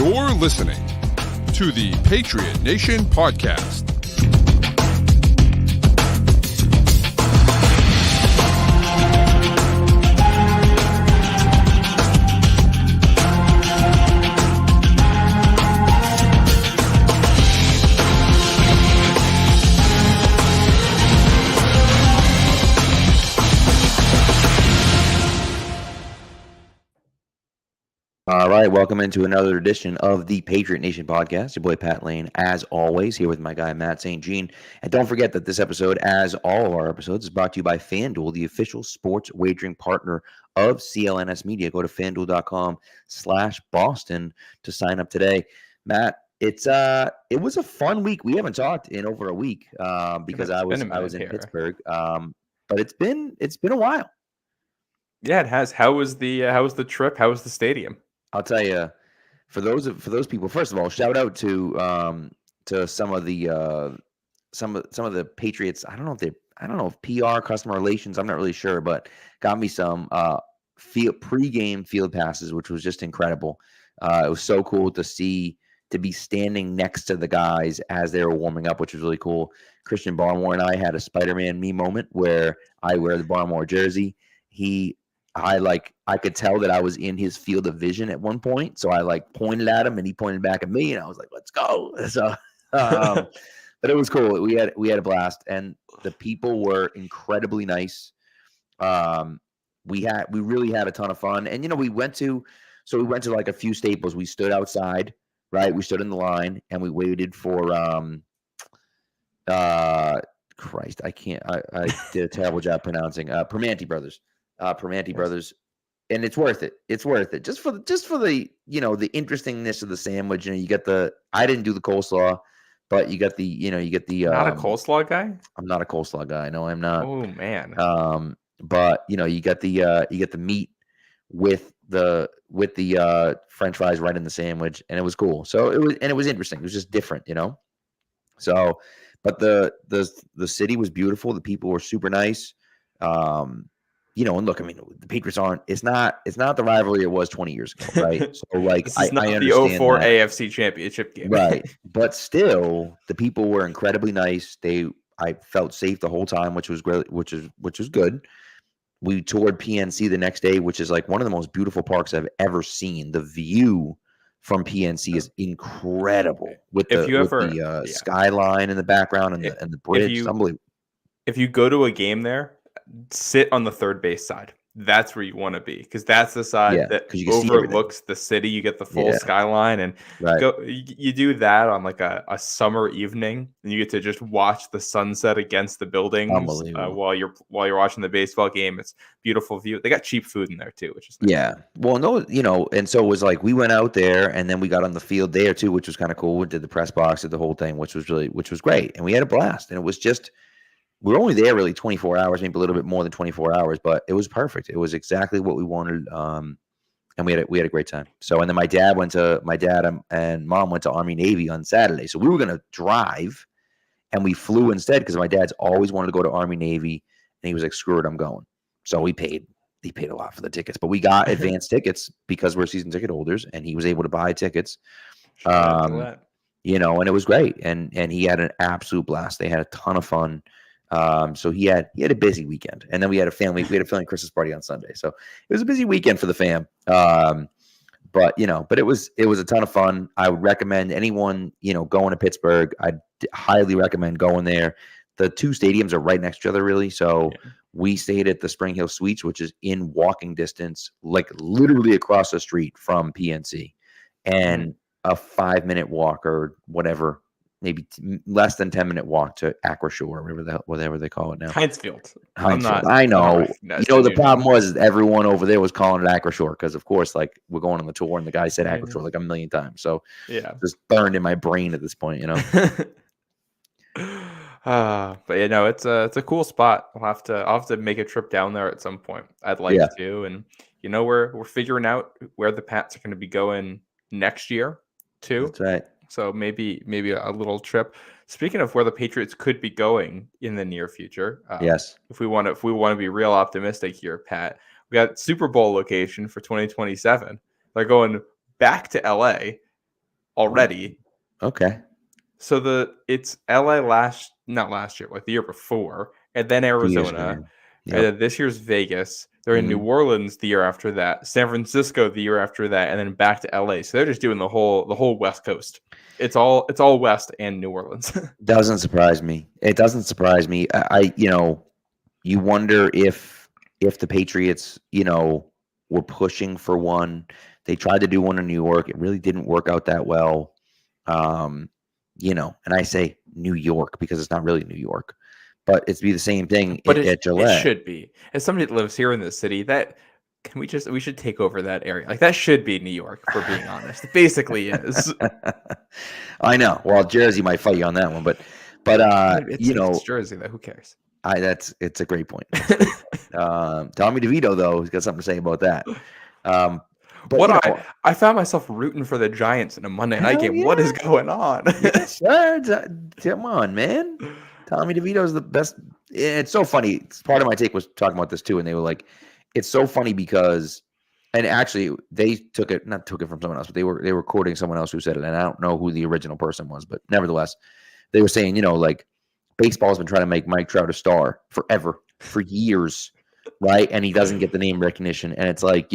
You're listening to the Patriot Nation podcast. All right, welcome into another edition of the Patriot Nation podcast. Your boy Pat Lane, as always, here with my guy Matt St. Jean. And don't forget that this episode, as all of our episodes, is brought to you by FanDuel, the official sports wagering partner of CLNS Media. Go to FanDuel.com/Boston to sign up today. Matt, it was a fun week. We haven't talked in over a week because I was in Pittsburgh. But it's been a while. Yeah, it has. How was the trip? How was the stadium? I'll tell you, for those people. First of all, shout out to some of the Patriots. I don't know if PR, customer relations. I'm not really sure, but got me some pregame field passes, which was just incredible. It was so cool to be standing next to the guys as they were warming up, which was really cool. Christian Barmore and I had a Spider-Man me moment where I wear the Barmore jersey. I could tell that I was in his field of vision at one point. So I pointed at him and he pointed back at me and I was like, let's go. So, but it was cool. We had a blast and the people were incredibly nice. We really had a ton of fun. And, we went to like a few staples. We stood outside, right? We stood in the line and we waited for, Christ, I did a terrible job pronouncing, Primanti Brothers. Brothers, and it's worth it. It's worth it just for the the interestingness of the sandwich. You get I didn't do the coleslaw, but you get the not a coleslaw guy. I'm not a coleslaw guy. No, I'm not. Oh man. But you get the meat with the French fries right in the sandwich, and it was cool. So it was interesting. It was just different, So, but the city was beautiful. The people were super nice. And look, I mean, the Patriots it's not the rivalry it was 20 years ago, right? So, this is not I the 04 AFC Championship game. Right. But still, the people were incredibly nice. I felt safe the whole time, which was great, which was good. We toured PNC the next day, which is like one of the most beautiful parks I've ever seen. The view from PNC is incredible with the skyline in the background and the bridge. It's unbelievable. If you go to a game there, sit on the third base side. That's where you want to be because that's the side that overlooks the city. You get the full skyline and you do that on like a summer evening and you get to just watch the sunset against the buildings while you're watching the baseball game. It's beautiful view. They got cheap food in there too, which is nice. Yeah. Well, no, and so it was like we went out there and then we got on the field there too, which was kind of cool. We did the press box, did the whole thing, which was great, and we had a blast. And it was just. We were only there really 24 hours, maybe a little bit more than 24 hours, but it was perfect. It was exactly what we wanted, and we had a great time. So, and then my dad and mom went to Army Navy on Saturday. So we were gonna drive, and we flew instead because my dad's always wanted to go to Army Navy, and he was like, "Screw it, I'm going." So he paid a lot for the tickets, but we got advanced tickets because we're season ticket holders, and he was able to buy tickets. And it was great, and he had an absolute blast. They had a ton of fun. So he had a busy weekend, and then we had a family Christmas party on Sunday. So it was a busy weekend for the fam. But it was a ton of fun. I would recommend anyone, going to Pittsburgh. I'd highly recommend going there. The two stadiums are right next to each other, really. So we stayed at the Spring Hill Suites, which is in walking distance, like literally across the street from PNC, and a 5-minute walk or whatever. Maybe less than 10-minute walk to Acroshore, whatever they call it now. Heinzfield. I know. The problem was everyone over there was calling it Acroshore because, of course, like we're going on the tour and the guy said Acroshore like a million times. So just burned in my brain at this point, But it's a cool spot. I'll have to make a trip down there at some point. I'd like to, and we're figuring out where the Pats are going to be going next year too. That's right. So maybe a little trip. Speaking of where the Patriots could be going in the near future, yes. If we want to be real optimistic here, Pat, we got Super Bowl location for 2027. They're going back to LA already. Okay. So it's LA not last year, like the year before, and then Arizona, and then this year's Vegas. They're in New Orleans the year after that, San Francisco the year after that, and then back to LA. So they're just doing the whole West Coast. It's all West and New Orleans. Doesn't surprise me. It doesn't surprise me. You wonder if the Patriots, were pushing for one. They tried to do one in New York. It really didn't work out that well. And I say New York because it's not really New York, but it's be the same thing at Gillette. It should be. As somebody that lives here in the city, we should take over that area. Like that should be New York, if we're being honest. It basically is. I know. Well, Jersey might fight you on that one, but it's Jersey though. Who cares? It's a great point. Tommy DeVito though, has got something to say about that. I found myself rooting for the Giants in a Monday night game. Yeah. What is going on? Yes, sir. Come on, man. Tommy DeVito's the best. It's so funny. Part of my take was talking about this too, and they were like, "It's so funny because," and actually they not took it from someone else, but they were quoting someone else who said it, and I don't know who the original person was, but nevertheless, they were saying, like baseball's been trying to make Mike Trout a star forever, for years, right? And he doesn't get the name recognition, and it's like,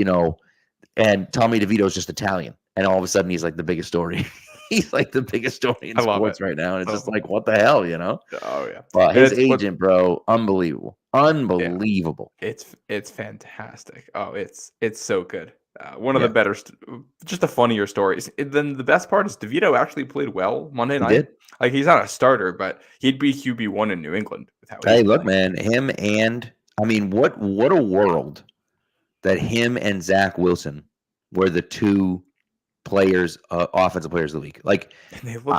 and Tommy DeVito's just Italian, and all of a sudden he's like the biggest story. He's like the biggest story in sports right now, and it's just like, what the hell, Oh yeah. But his agent, bro, unbelievable. Yeah. It's fantastic. Oh, it's so good. One of the better, just the funnier stories. Then the best part is DeVito actually played well Monday night. He did. Like he's not a starter, but he'd be QB1 in New England. Hey, look, man, him and what a world that him and Zach Wilson were the two players, offensive players of the week. Like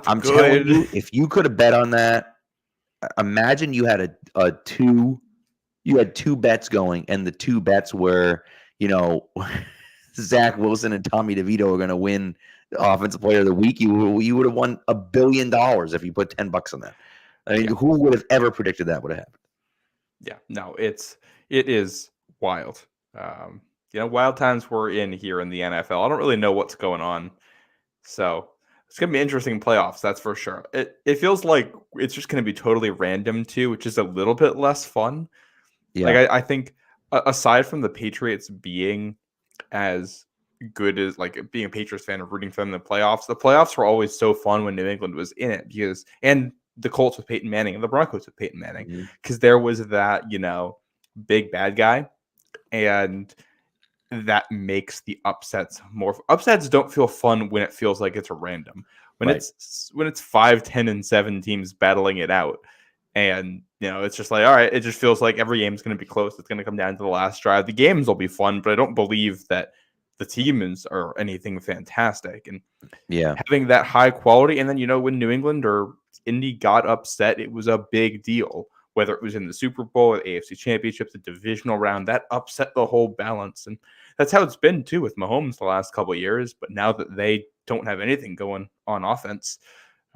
I'm telling you, if you could have bet on that, imagine you had two bets going, and the two bets were, Zach Wilson and Tommy DeVito are going to win the offensive player of the week. You would have won $1 billion if you put $10 on that. I mean, who would have ever predicted that would have happened? Yeah, no, it is wild. Wild times we're in here in the NFL. I don't really know what's going on. So it's going to be interesting playoffs, that's for sure. It feels like it's just going to be totally random too, which is a little bit less fun. Yeah. Like I think aside from the Patriots being as good as like being a Patriots fan and rooting for them in the playoffs were always so fun when New England was in it and the Colts with Peyton Manning and the Broncos with Peyton Manning, because there was that, big bad guy, and that makes the upsets more. Upsets don't feel fun when it feels like it's a random. When it's 5, 10, and 7 teams battling it out, and it's just like, all right, it just feels like every game's going to be close. It's going to come down to the last drive. The games will be fun, but I don't believe that the teams are anything fantastic. And having that high quality, and then when New England or Indy got upset, it was a big deal. Whether it was in the Super Bowl or the AFC Championship, the divisional round, that upset the whole balance. And that's how it's been, too, with Mahomes the last couple of years. But now that they don't have anything going on offense,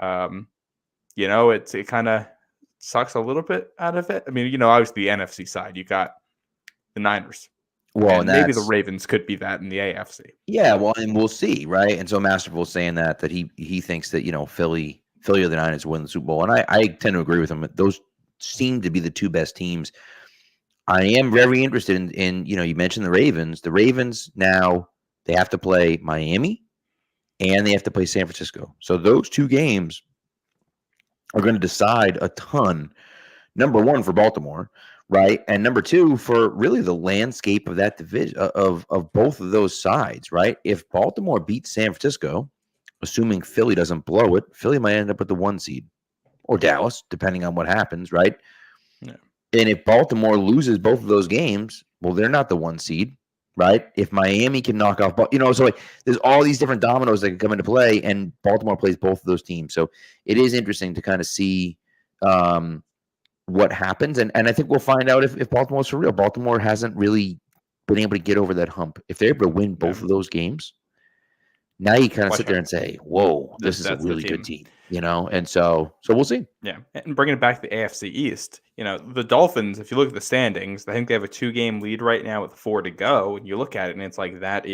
it kind of sucks a little bit out of it. I mean, obviously the NFC side, you got the Niners. Well, and maybe the Ravens could be that in the AFC. Yeah, well, and we'll see, right? And so Masterful's saying that he thinks that, Philly or the Niners win the Super Bowl. And I tend to agree with him. Those seem to be the two best teams. I am very interested in you mentioned the Ravens. The Ravens now, they have to play Miami and they have to play San Francisco. So those two games are going to decide a ton. Number one for Baltimore, right? And number two for really the landscape of that division of both of those sides, right? If Baltimore beats San Francisco, assuming Philly doesn't blow it, Philly might end up with the 1 seed. Or Dallas, depending on what happens, right? Yeah. And if Baltimore loses both of those games, well, they're not the 1 seed, right? If Miami can knock off, so like there's all these different dominoes that can come into play, and Baltimore plays both of those teams. So it is interesting to kind of see what happens, and I think we'll find out if Baltimore's for real. Baltimore hasn't really been able to get over that hump. If they're able to win both of those games, now you kind of sit there and say, "Whoa, this is a really good team." And so we'll see. Yeah. And bringing it back to the AFC East, the Dolphins, if you look at the standings, I think they have a 2-game lead right now with 4 to go. And you look at it and it's like, that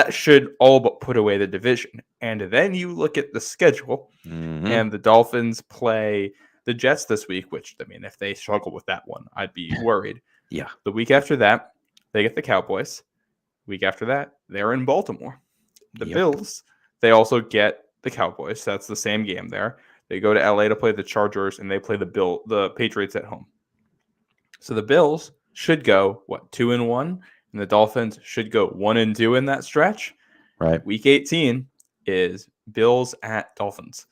should all but put away the division. And then you look at the schedule and the Dolphins play the Jets this week, which, I mean, if they struggle with that one, I'd be worried. Yeah. The week after that, they get the Cowboys. Week after that, they're in Baltimore. The Bills, they also get the Cowboys. That's the same game there. They go to LA to play the Chargers, and they play the Patriots at home. So the Bills should go 2-1, and the Dolphins should go 1-2 in that stretch. Right. Week 18 is Bills at Dolphins,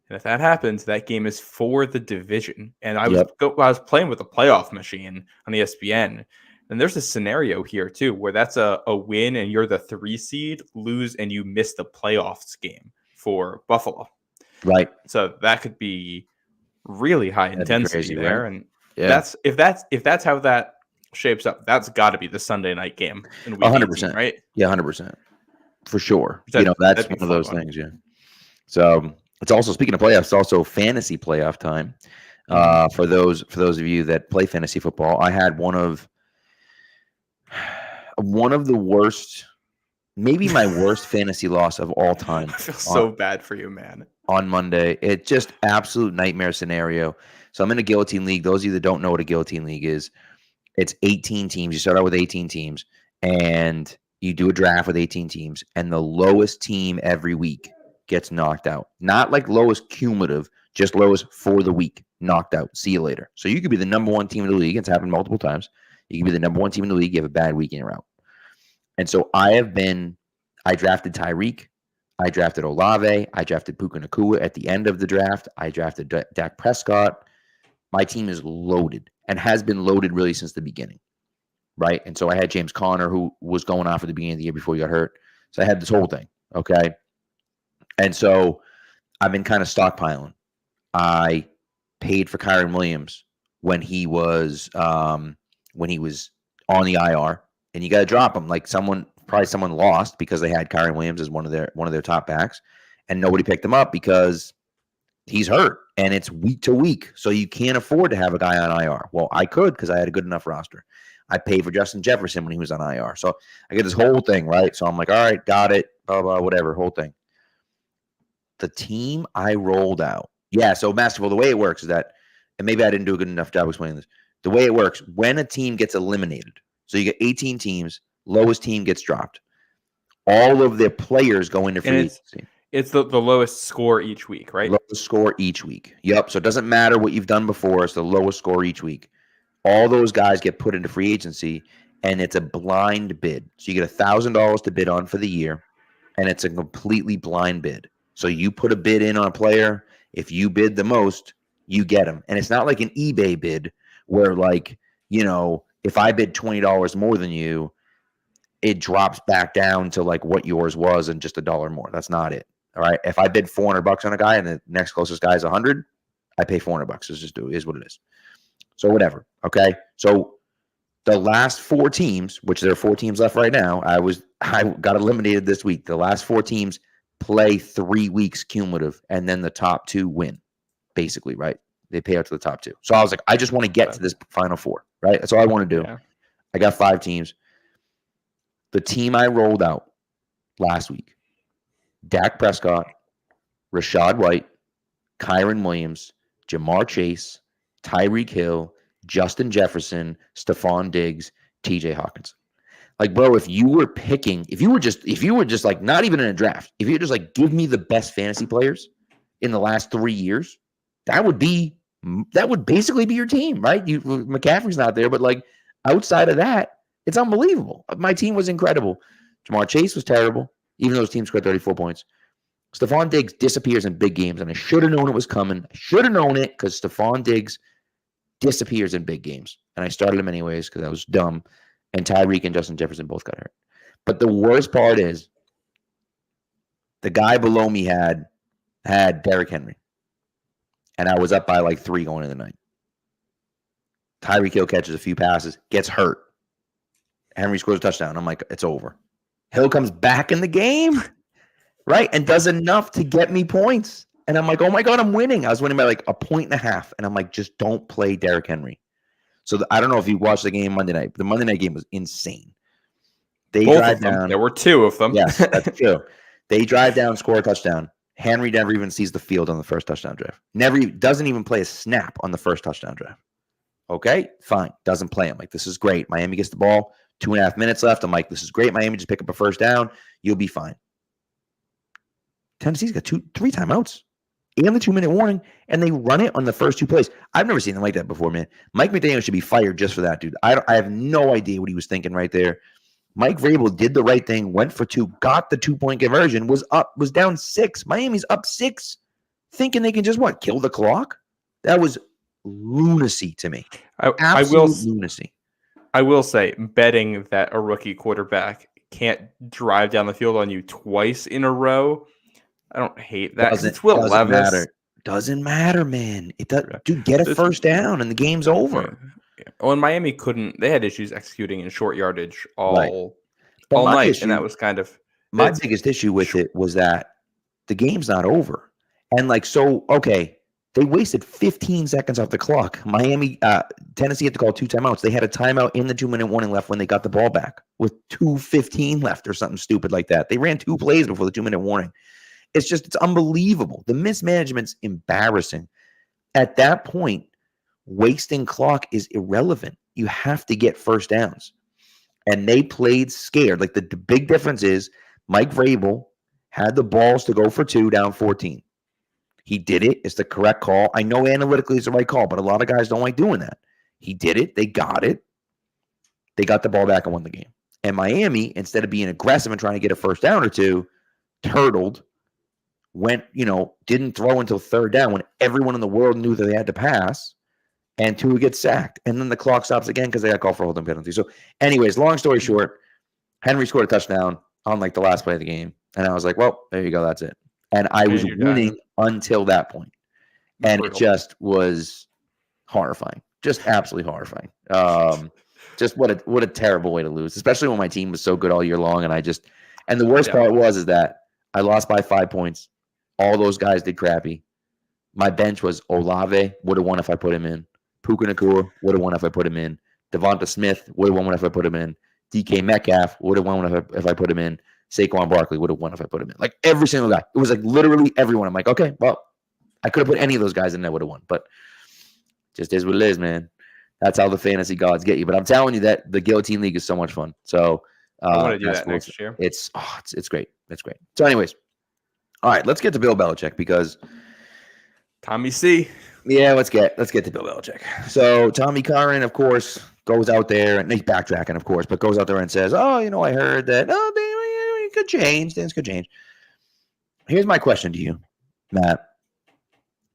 and if that happens, that game is for the division. And I was playing with a playoff machine on ESPN, and there's a scenario here too where that's a win, and you're the 3 seed, lose, and you miss the playoffs game for Buffalo. Right. So that could be really high intensity crazy, there. Right? And that's if that's how that shapes up, that's got to be the Sunday night game in week 100%, 18, right? Yeah, 100%. For sure. That's one of those things, yeah. So it's also, speaking of playoffs, it's also fantasy playoff time. For those of you that play fantasy football, I had one of the worst, maybe my worst fantasy loss of all time. I feel so bad for you, man. On Monday. It's just absolute nightmare scenario. So I'm in a guillotine league. Those of you that don't know what a guillotine league is, it's 18 teams. You start out with 18 teams, and you do a draft with 18 teams, and the lowest team every week gets knocked out. Not like lowest cumulative, just lowest for the week. Knocked out. See you later. So you could be the number 1 team in the league. It's happened multiple times. You can be the number 1 team in the league. You have a bad week and you're out. And so I drafted Tyreek. I drafted Olave. I drafted Puka Nacua at the end of the draft. I drafted Dak Prescott. My team is loaded and has been loaded really since the beginning, right? And so I had James Conner, who was going off at the beginning of the year before he got hurt. So I had this whole thing, okay? And so I've been kind of stockpiling. I paid for Kyren Williams when he was on the IR, and you got to drop him. Like someone lost because they had Kyren Williams as one of their top backs, and nobody picked him up because he's hurt, and it's week to week, so you can't afford to have a guy on IR. Well, I could because I had a good enough roster. I paid for Justin Jefferson when he was on IR, so I get this whole thing, right? So I'm like, all right, got it, blah blah, whatever, whole thing. The team I rolled out, so Masterful, the way it works is that, and maybe I didn't do a good enough job explaining this. The way it works, when a team gets eliminated, so you get 18 teams. Lowest team gets dropped. All of their players go into free agency. It's the lowest score each week, right? Lowest score each week. Yep. So it doesn't matter what you've done before. It's the lowest score each week. All those guys get put into free agency, and it's a blind bid. So you get $1,000 to bid on for the year, and it's a completely blind bid. So you put a bid in on a player. If you bid the most, you get them. And it's not like an eBay bid where, like, if I bid $20 more than you, it drops back down to like what yours was and just $1 more. That's not it. All right. If I bid $400 on a guy and the next closest guy is 100, I pay $400. It is what it is. So whatever. Okay. So the last 4 teams, which there are 4 teams left right now, I got eliminated this week. The last 4 teams play 3 weeks cumulative, and then the top 2 win, basically, right? They pay out to the top 2. So I was like, I just want to get to this final 4, right? That's all I want to do. Yeah. I got 5 teams. The team I rolled out last week, Dak Prescott, Rachaad White, Kyren Williams, Jamar Chase, Tyreek Hill, Justin Jefferson, Stephon Diggs, TJ Hawkinson. Like, bro, if you were just like, not even in a draft, if you just like, give me the best fantasy players in the last 3 years, that would basically be your team, right? McCaffrey's not there, but like outside of that, it's unbelievable. My team was incredible. Jamar Chase was terrible, even though his team scored 34 points. Stephon Diggs disappears in big games, and I should have known it was coming. I should have known it because Stephon Diggs disappears in big games, and I started him anyways because I was dumb, and Tyreek and Justin Jefferson both got hurt. But the worst part is the guy below me had Derrick Henry, and I was up by like 3 going into the night. Tyreek Hill catches a few passes, gets hurt. Henry scores a touchdown. I'm like, it's over. Hill comes back in the game, right? And does enough to get me points. And I'm like, oh my God, I'm winning. I was winning by like 1.5. And I'm like, just don't play Derrick Henry. So I don't know if you watched the game Monday night. The Monday night game was insane. They Both drive of them. down. There were 2 of them. Yes, that's true. They drive down, score a touchdown. Henry never even sees the field on the first touchdown drive. Doesn't even play a snap on the first touchdown drive. Okay, fine. Doesn't play. I'm like, this is great. Miami gets the ball. 2.5 minutes left. I'm like, this is great. Miami, just pick up a first down. You'll be fine. Tennessee's got 3 timeouts and the 2-minute warning, and they run it on the first 2 plays. I've never seen them like that before, man. Mike McDaniel should be fired just for that, dude. I have no idea what he was thinking right there. Mike Vrabel did the right thing, went for 2, got the 2-point conversion, was down 6. Miami's up 6, thinking they can just kill the clock? That was lunacy to me. Absolute lunacy. I will say, betting that a rookie quarterback can't drive down the field on you twice in a row, I don't hate that. It's Will Levis. Doesn't matter, man. It does. Dude, get a first down and the game's over. Yeah. Well, and Miami couldn't. They had issues executing in short yardage all night, and that was kind of my biggest issue with it was that the game's not over, and they wasted 15 seconds off the clock. Tennessee had to call 2 timeouts. They had a timeout in the 2-minute warning left when they got the ball back with 2:15 left or something stupid like that. They ran 2 plays before the 2-minute warning. It's unbelievable. The mismanagement's embarrassing. At that point, wasting clock is irrelevant. You have to get first downs. And they played scared. Like the big difference is Mike Vrabel had the balls to go for 2 down 14. He did it. It's the correct call. I know analytically it's the right call, but a lot of guys don't like doing that. He did it. They got it. They got the ball back and won the game. And Miami, instead of being aggressive and trying to get a first down or 2, turtled, didn't throw until 3rd down when everyone in the world knew that they had to pass, and Tua gets sacked. And then the clock stops again because they got called for holding penalty. So anyways, long story short, Henry scored a touchdown on the last play of the game. And I was like, well, there you go. That's it. And I was winning until that point. And it just was horrifying. Just absolutely horrifying. Just what a terrible way to lose, especially when my team was so good all year long. And the worst part is that I lost by 5 points. All those guys did crappy. My bench was Olave, would have won if I put him in. Puka Nacua would have won if I put him in. Devonta Smith would have won if I put him in. DK Metcalf would have won if I put him in. Saquon Barkley would have won if I put him in. Like every single guy. It was literally everyone. I'm like, okay, well, I could have put any of those guys in, and I would have won. But just is what it is, man. That's how the fantasy gods get you. But I'm telling you that the Guillotine League is so much fun. So I want to do that next year. It's great. It's great. So anyways, all right, let's get to Bill Belichick because Tommy C. Yeah, let's get to Bill Belichick. So Tommy Curran, of course, goes out there, and he's backtracking, of course, but goes out there and says, I heard that, it could change. Things could change. Here's my question to you, Matt.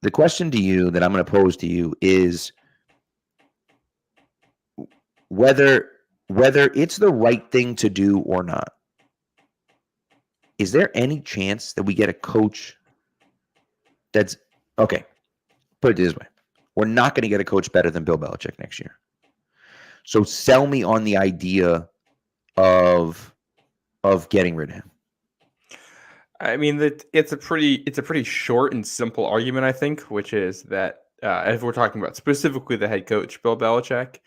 The question to you that I'm going to pose to you is whether it's the right thing to do or not. Is there any chance that we get a coach that's okay? Put it this way. We're not going to get a coach better than Bill Belichick next year. So sell me on the idea of getting rid of him. I mean, it's a pretty short and simple argument, I think, which is that if we're talking about specifically the head coach, Bill Belichick,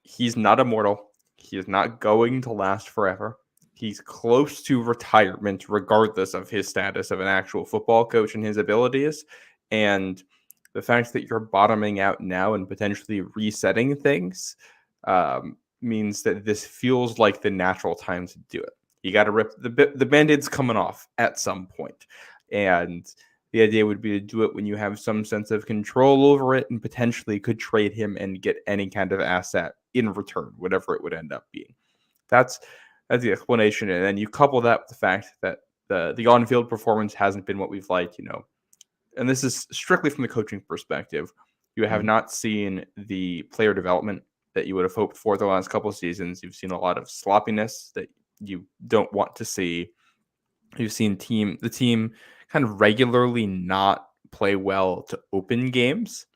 he's not immortal. He is not going to last forever. He's close to retirement, regardless of his status of an actual football coach and his abilities. And the fact that you're bottoming out now and potentially resetting things means that this feels like the natural time to do it. You got to rip the Band-Aid's coming off at some point. And the idea would be to do it when you have some sense of control over it and potentially could trade him and get any kind of asset in return, whatever it would end up being. That's the explanation. And then you couple that with the fact that the on-field performance hasn't been what we've liked, and this is strictly from the coaching perspective. You have not seen the player development that you would have hoped for the last couple of seasons. You've seen a lot of sloppiness that you don't want to see. You've seen the team kind of regularly not play well to open games.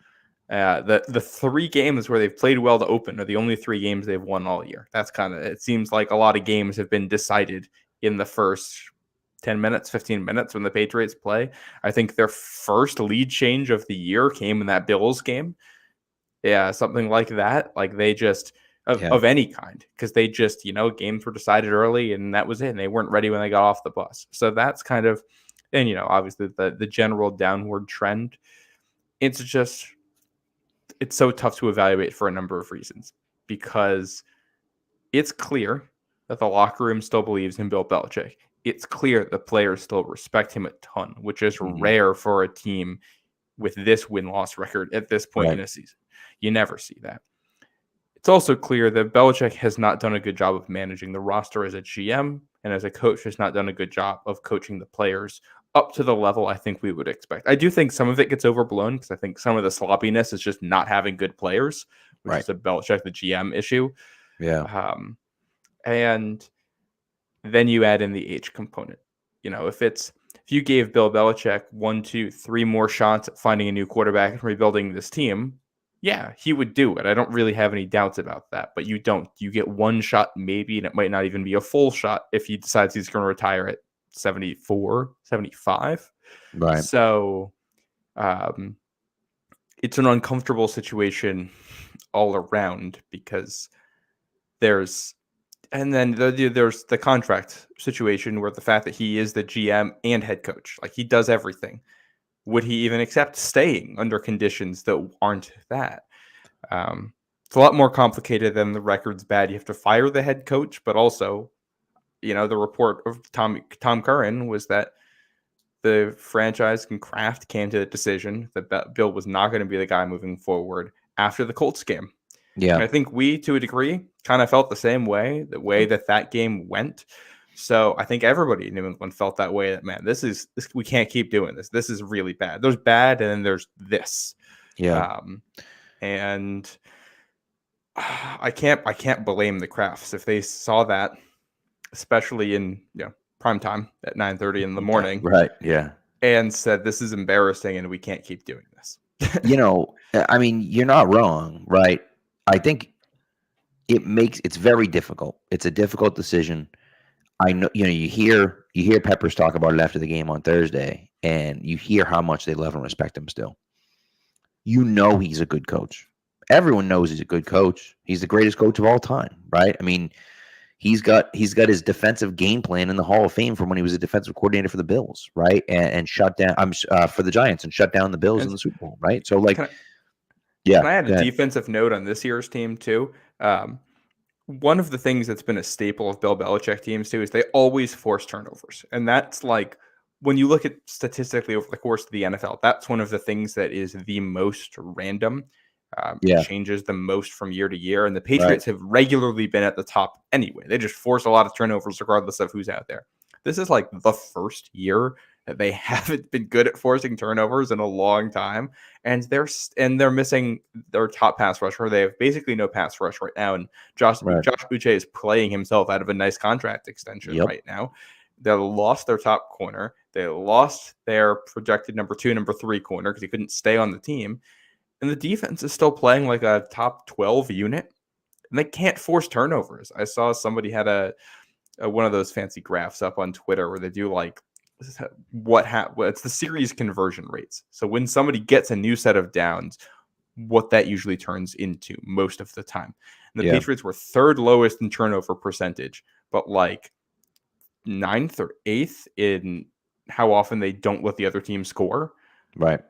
The 3 games where they've played well to open are the only 3 games they've won all year. That's it seems like a lot of games have been decided in the first 10 minutes, 15 minutes when the Patriots play. I think their first lead change of the year came in that Bills game. Yeah, something like that. Like they just of any kind, because they just, games were decided early and that was it. And they weren't ready when they got off the bus. So that's kind of, and obviously the general downward trend. It's so tough to evaluate for a number of reasons, because it's clear that the locker room still believes in Bill Belichick. It's clear the players still respect him a ton, which is rare for a team with this win-loss record at this point in a season. You never see that. It's also clear that Belichick has not done a good job of managing the roster as a GM, and as a coach has not done a good job of coaching the players up to the level I think we would expect. I do think some of it gets overblown, because I think some of the sloppiness is just not having good players, which is a Belichick, the GM issue. Yeah. And then you add in the age component. If you gave Bill Belichick 1, 2, 3 more shots at finding a new quarterback and rebuilding this team, yeah, he would do it. I don't really have any doubts about that, but you don't. You get one shot maybe, and it might not even be a full shot if he decides he's going to retire at 74, 75. Right. So it's an uncomfortable situation all around, because there's the contract situation where the fact that he is the GM and head coach, like he does everything. Would he even accept staying under conditions that aren't that? It's a lot more complicated than the record's bad. You have to fire the head coach, but also, the report of Tom Curran was that the franchise and Kraft came to the decision that Bill was not going to be the guy moving forward after the Colts game. Yeah. And I think we, to a degree, kind of felt the same way, the way that game went. So I think everybody in New England felt that way, that, man, this we can't keep doing this. This is really bad. There's bad, and then there's this. Yeah. And I can't blame the Crafts if they saw that, especially in prime time at 9:30 in the morning. Right. Yeah. And said, this is embarrassing and we can't keep doing this. I mean, you're not wrong, right? I think it's very difficult. It's a difficult decision. I know, you hear Peppers talk about it after the game on Thursday, and you hear how much they love and respect him still. He's a good coach. Everyone knows he's a good coach. He's the greatest coach of all time, right? I mean, he's got his defensive game plan in the Hall of Fame from when he was a defensive coordinator for the Bills, right? And shut down for the Giants and shut down the Bills in the Super Bowl, right? So can I add a defensive note on this year's team too? One of the things that's been a staple of Bill Belichick teams too is they always force turnovers. And that's like, when you look at statistically over the course of the NFL, that's one of the things that is the most random. Changes the most from year to year. And the Patriots have regularly been at the top anyway. They just force a lot of turnovers regardless of who's out there. This is like the first year that they haven't been good at forcing turnovers in a long time. And they're missing their top pass rusher. They have basically no pass rush right now. And Josh Uche is playing himself out of a nice contract extension right now. They lost their top corner. They lost their projected number 2, number 3 corner because he couldn't stay on the team. And the defense is still playing like a top 12 unit. And they can't force turnovers. I saw somebody had a one of those fancy graphs up on Twitter where they do like it's the series conversion rates. So when somebody gets a new set of downs, what that usually turns into most of the time. And the Patriots were 3rd lowest in turnover percentage, but like 9th or 8th in how often they don't let the other team score. Right.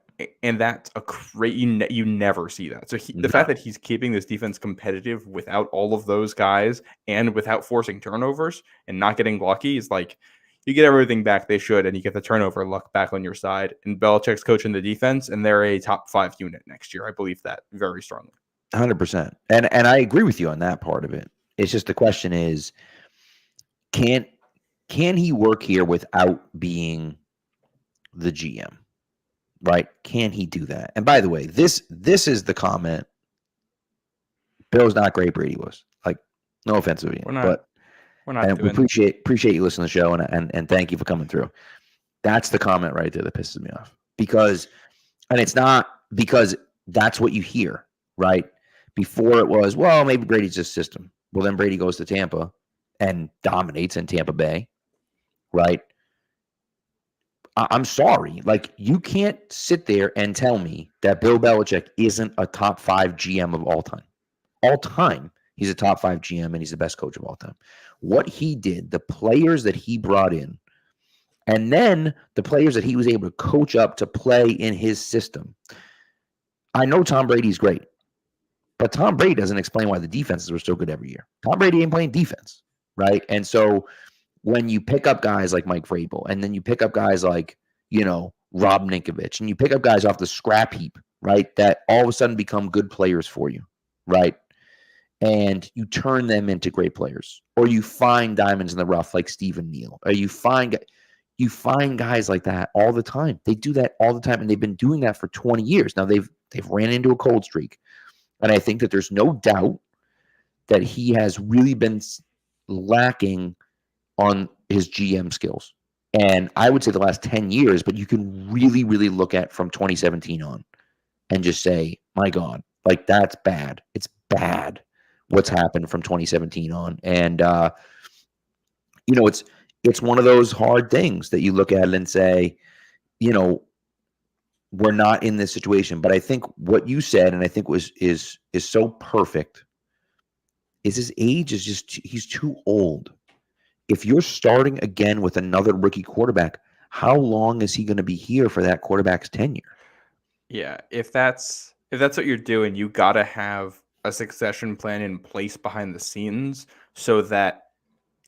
And that's a great, you never see that. So the fact that he's keeping this defense competitive without all of those guys and without forcing turnovers and not getting lucky is like, you get everything back they should, and you get the turnover luck back on your side. And Belichick's coaching the defense, and they're a top 5 unit next year. I believe that very strongly. 100%. And I agree with you on that part of it. It's just the question is, can he work here without being the GM? Right? Can he do that? And by the way, this is the comment. Bill's not great. Brady was. Like, no offense to you, but we appreciate you listening to the show, and thank you for coming through. That's the comment right there that pisses me off, and it's not because that's what you hear, right? Before it was, well, maybe Brady's just system. Well, then Brady goes to Tampa and dominates in Tampa Bay, right? I'm sorry. Like, you can't sit there and tell me that Bill Belichick isn't a top 5 GM of all time. All time, he's a top 5 GM and he's the best coach of all time. What he did, the players that he brought in, and then the players that he was able to coach up to play in his system. I know Tom Brady's great, but Tom Brady doesn't explain why the defenses were so good every year. Tom Brady ain't playing defense, right? And so when you pick up guys like Mike Vrabel, and then you pick up guys like, Rob Ninkovich, and you pick up guys off the scrap heap, right, that all of a sudden become good players for you, right? And you turn them into great players, or you find diamonds in the rough like Stephen Neal, or you find guys like that all the time. They do that all the time, and they've been doing that for 20 years. Now they've ran into a cold streak, and I think that there's no doubt that he has really been lacking on his GM skills. And I would say the last 10 years, but you can really, really look at from 2017 on and just say, my God, like, that's bad. It's bad what's happened from 2017 on. And, it's one of those hard things that you look at it and say, we're not in this situation. But I think what you said, and I think is so perfect, is his age is just, he's too old. If you're starting again with another rookie quarterback, how long is he going to be here for that quarterback's tenure? Yeah, if that's what you're doing, you got to have a succession plan in place behind the scenes so that,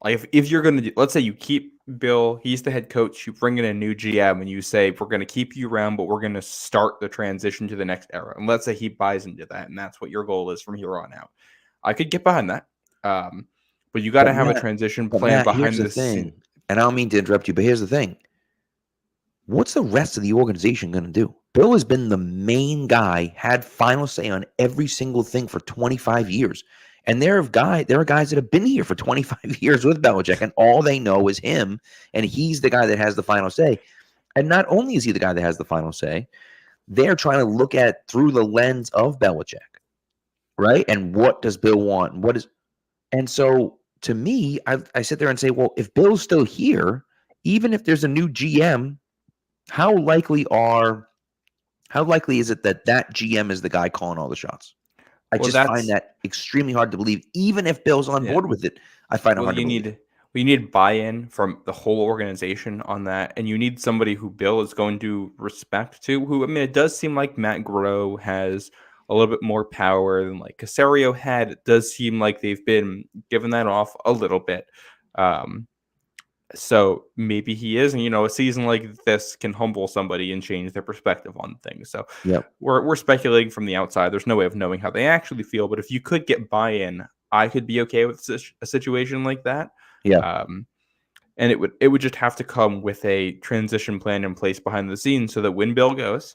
like, if you're going to, let's say you keep Bill, he's the head coach, you bring in a new GM and you say, we're going to keep you around, but we're going to start the transition to the next era. And let's say he buys into that, and that's what your goal is from here on out. I could get behind that. But you got to have a transition plan behind the scenes. And I don't mean to interrupt you, but here's the thing. What's the rest of the organization going to do? Bill has been the main guy, had final say on every single thing for 25 years. And there are guys that have been here for 25 years with Belichick, and all they know is him, and he's the guy that has the final say. And not only is he the guy that has the final say, they're trying to look at through the lens of Belichick, right? And what does Bill want? And so to me, I sit there and say, well, if Bill's still here, even if there's a new GM, how likely is it that GM is the guy calling all the shots? I just find that extremely hard to believe. Even if Bill's on board with it, I find it hard to believe. You need buy-in from the whole organization on that, and you need somebody who Bill is going to respect too. Who, I mean, it does seem like Matt Groh has a little bit more power than like Caserio had. It does seem like they've been given that off a little bit. So maybe he is, and a season like this can humble somebody and change their perspective on things. So we're speculating from the outside. There's no way of knowing how they actually feel. But if you could get buy-in, I could be okay with a situation like that. Yeah. And it would just have to come with a transition plan in place behind the scenes, so that when Bill goes,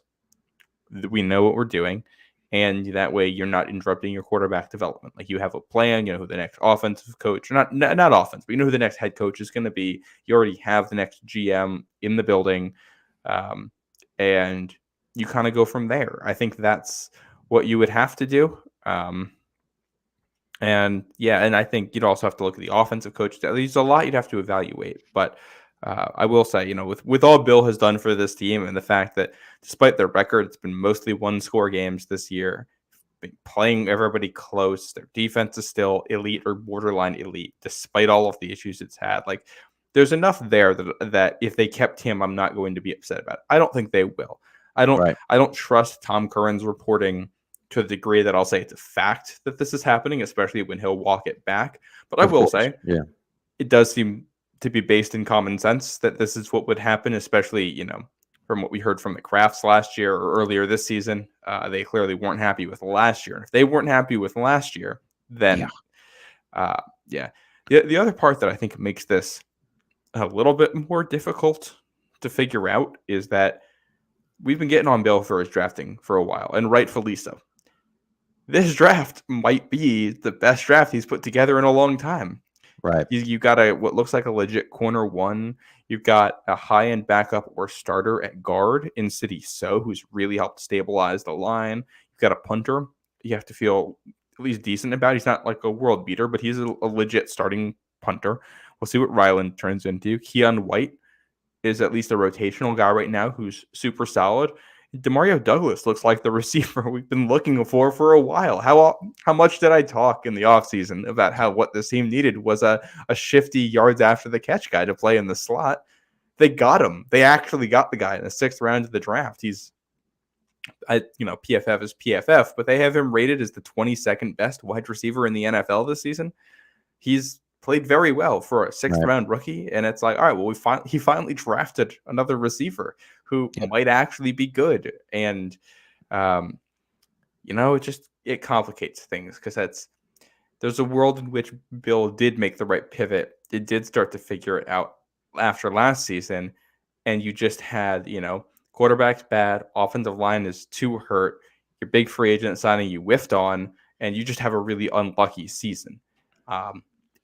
we know what we're doing. And that way you're not interrupting your quarterback development. Like, you have a plan, who the next offensive coach, not offense, but you know who the next head coach is going to be. You already have the next GM in the building. And you kind of go from there. I think that's what you would have to do. And I think you'd also have to look at the offensive coach. There's a lot you'd have to evaluate. But I will say, with all Bill has done for this team, and the fact that despite their record, it's been mostly one-score games this year, been playing everybody close. Their defense is still elite or borderline elite, despite all of the issues it's had. Like, there's enough there that if they kept him, I'm not going to be upset about it. I don't think they will. I don't trust Tom Curran's reporting to the degree that I'll say it's a fact that this is happening, especially when he'll walk it back. But I will say, it does seem to be based in common sense that this is what would happen, especially, from what we heard from the Crafts last year or earlier this season. They clearly weren't happy with last year. And if they weren't happy with last year, then The other part that I think makes this a little bit more difficult to figure out is that we've been getting on Bill for his drafting for a while, and rightfully so. This draft might be the best draft he's put together in a long time. Right. You got what looks like a legit corner one. You've got a high-end backup or starter at guard in City So, who's really helped stabilize the line. You've got a punter you have to feel at least decent about. He's not like a world beater, but he's a legit starting punter. We'll see what Ryland turns into. Keon White is at least a rotational guy right now who's super solid. Demario Douglas looks like the receiver we've been looking for a while. How much did I talk in the offseason about how what this team needed was a shifty yards after the catch guy to play in the slot? They got him. They actually got the guy in the 6th round of the draft. PFF is PFF, but they have him rated as the 22nd best wide receiver in the NFL this season. He's played very well for a 6th round rookie, and it's like, all right, well, he finally drafted another receiver who might actually be good, and it complicates things because there's a world in which Bill did make the right pivot. It did start to figure it out after last season, and you just had quarterback's bad, offensive line is too hurt, your big free agent signing you whiffed on, and you just have a really unlucky season.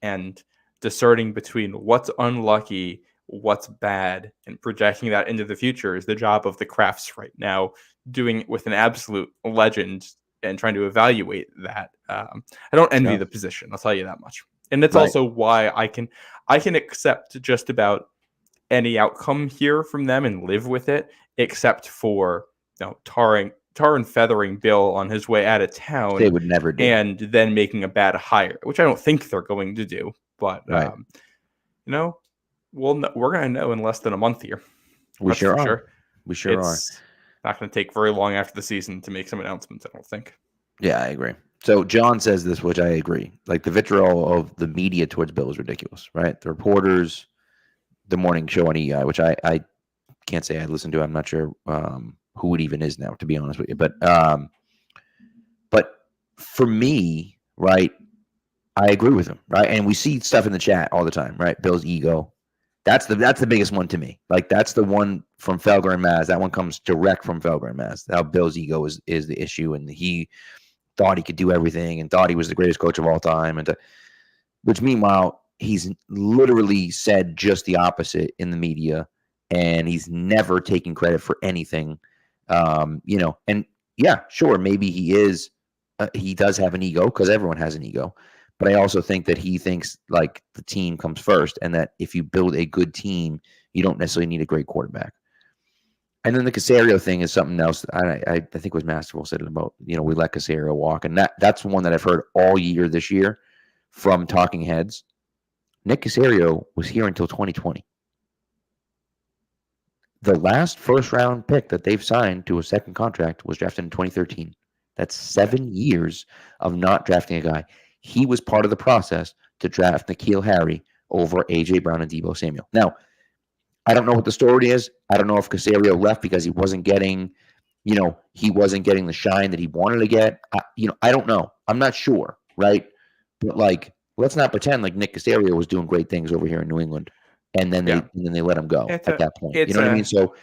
And discerning between what's unlucky, what's bad, and projecting that into the future is the job of the Crafts right now, doing it with an absolute legend and trying to evaluate that. I don't envy the position, I'll tell you that much. And it's also why I can accept just about any outcome here from them and live with it, except for tar and feathering Bill on his way out of town. They would never do. And then making a bad hire, which I don't think they're going to do. But we're going to know in less than a month here. We sure are. It's not going to take very long after the season to make some announcements, I don't think. Yeah, I agree. So John says this, which I agree. Like, the vitriol of the media towards Bill is ridiculous, right? The reporters, the morning show on EI, which I can't say I listen to. I'm not sure who it even is now, to be honest with you. But for me, right, I agree with him, right? And we see stuff in the chat all the time, right? Bill's ego. That's the biggest one to me. Like, that's the one from Felger and Maz. That one comes direct from Felger and Maz. How Bill's ego is the issue, and he thought he could do everything and thought he was the greatest coach of all time, which meanwhile he's literally said just the opposite in the media, and he's never taken credit for anything. And yeah, sure, maybe he is. He does have an ego because everyone has an ego. But I also think that he thinks like the team comes first, and that if you build a good team, you don't necessarily need a great quarterback. And then the Caserio thing is something else. I think it was Masterful said it about, we let Caserio walk. And that's one that I've heard all year this year from talking heads. Nick Caserio was here until 2020. The last first-round pick that they've signed to a second contract was drafted in 2013. That's 7 years of not drafting a guy. He was part of the process to draft N'Keal Harry over A.J. Brown and Deebo Samuel. Now, I don't know what the story is. I don't know if Caserio left because he wasn't getting, the shine that he wanted to get. I don't know. I'm not sure, right? But let's not pretend like Nick Caserio was doing great things over here in New England, and then they let him go at that point. You know what I mean? So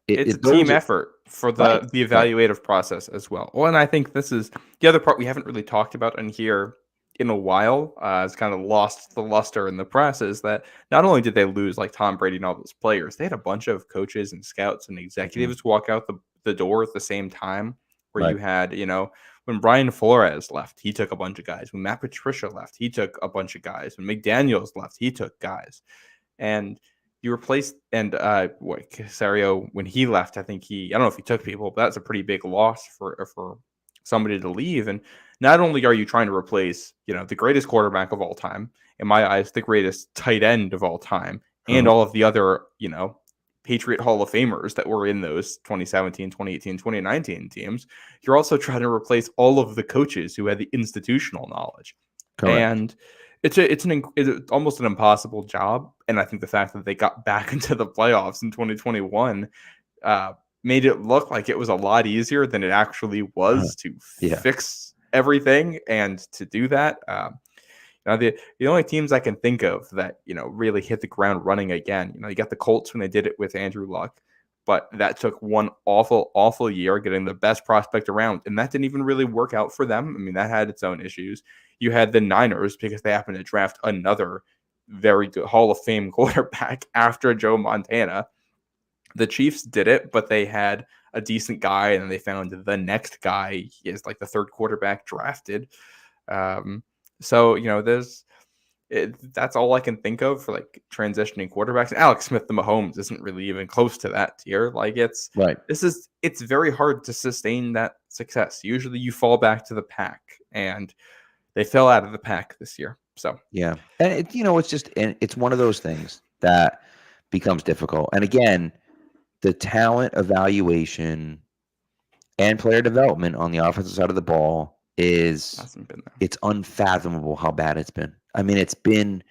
it's a team effort for the evaluative process as well. Well, and I think this is the other part we haven't really talked about in here in a while. It's kind of lost the luster in the press, is that not only did they lose like Tom Brady and all those players, they had a bunch of coaches and scouts and executives walk out the door at the same time, where you had, when Brian Flores left, he took a bunch of guys. When Matt Patricia left, he took a bunch of guys. When McDaniels left, he took guys. And you replaced, and Caserio, when he left, I don't know if he took people, but that's a pretty big loss for somebody to leave. And not only are you trying to replace, the greatest quarterback of all time, in my eyes, the greatest tight end of all time, and all of the other, Patriot Hall of Famers that were in those 2017, 2018, 2019 teams, you're also trying to replace all of the coaches who had the institutional knowledge. Correct. And it's almost an impossible job. And I think the fact that they got back into the playoffs in 2021 made it look like it was a lot easier than it actually was to fix everything. And to do that, the only teams I can think of that, really hit the ground running again, you got the Colts when they did it with Andrew Luck, but that took one awful year getting the best prospect around. And that didn't even really work out for them. I mean, that had its own issues. You had the Niners because they happened to draft another very good Hall of Fame quarterback after Joe Montana. The Chiefs did it, but they had a decent guy, and then they found the next guy. He is like the third quarterback drafted. So, that's all I can think of for like transitioning quarterbacks. And Alex Smith to Mahomes isn't really even close to that tier. Like it's very hard to sustain that success. Usually you fall back to the pack, and they fell out of the pack this year. So yeah, and it's one of those things that becomes difficult. And again, the talent evaluation and player development on the offensive side of the ball it's unfathomable how bad it's been. I mean, it's been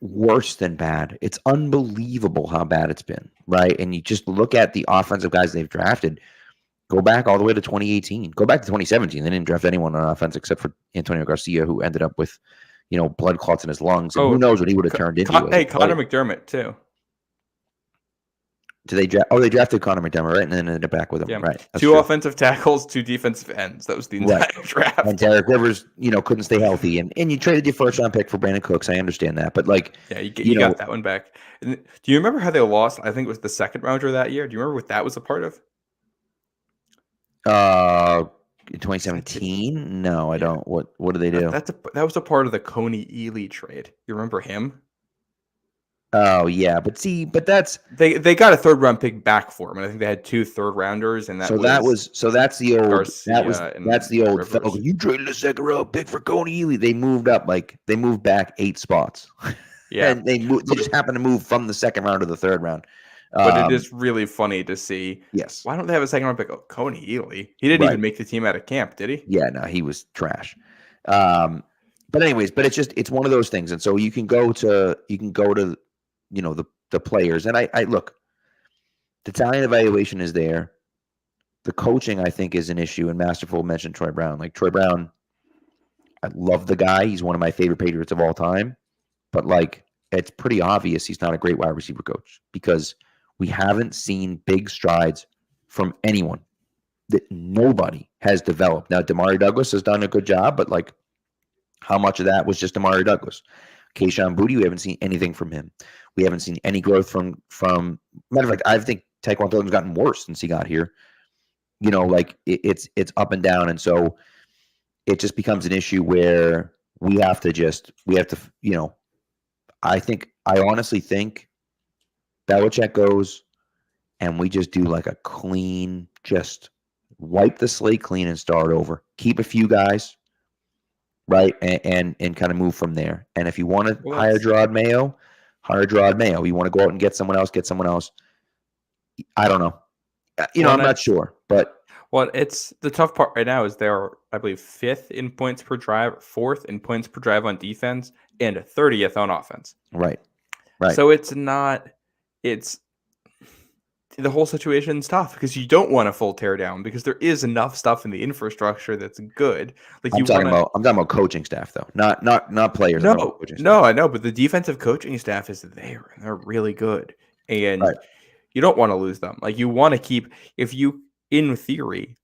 worse than bad. It's unbelievable how bad it's been, right? And you just look at the offensive guys they've drafted. Go back all the way to 2018. Go back to 2017. They didn't draft anyone on offense except for Antonio Garcia, who ended up with, blood clots in his lungs. And who knows what he would have turned into. Connor McDermott, too. Do they draft? Oh, they drafted Connor McDermott, right? And then ended up back with him, yeah. right? That's 2 offensive tackles, 2 defensive ends. That was the entire draft. And Derek Rivers, couldn't stay healthy, and you traded your first round pick for Brandon Cooks. I understand that, but you got that one back. And do you remember how they lost? I think it was the second rounder that year. Do you remember what that was a part of? 2017? No, I don't. What did they do? That was a part of the Coney Ely trade. You remember him? Oh yeah, but that's they got a 3rd round pick back for him, and I think they had 2 3rd rounders, and that's the old Garcia that's the old fellow. You traded a 2nd round pick for Coney Ely. They moved back 8 spots. Yeah, and they just happened to move from the 2nd round to the 3rd round. But it is really funny to see. Yes. Why don't they have a 2nd round pick? Oh, Coney Ely. He didn't even make the team out of camp, did he? Yeah, no, he was trash. But anyways, it's one of those things, and so you can go to the players, and I look, the talent evaluation is there. The coaching, I think, is an issue, and Masterful mentioned Troy Brown. Like Troy Brown, I love the guy. He's one of my favorite Patriots of all time, but it's pretty obvious he's not a great wide receiver coach because we haven't seen big strides from anyone. That nobody has developed. Now, Damari Douglas has done a good job, but how much of that was just Damari Douglas? Kayshon Boutte, we haven't seen anything from him. We haven't seen any growth from matter of fact, I think Tyquan Thornton's gotten worse since he got here. It's up and down, and so it just becomes an issue where we have to I honestly think Belichick goes and we just do a clean, just wipe the slate clean and start over. Keep a few guys, right, and kind of move from there. And if you want to hire Gerard Mayo, hire Gerard Mayo. You want to go out and get someone else. I don't know. I'm not sure, but it's the tough part right now is they're, I believe, 5th in points per drive, 4th in points per drive on defense, and 30th on offense. Right. So it's the whole situation's tough because you don't want a full teardown because there is enough stuff in the infrastructure that's good. I'm talking about coaching staff though, not players. No, I know, but the defensive coaching staff is there and they're really good, and you don't want to lose them. You want to keep, in theory,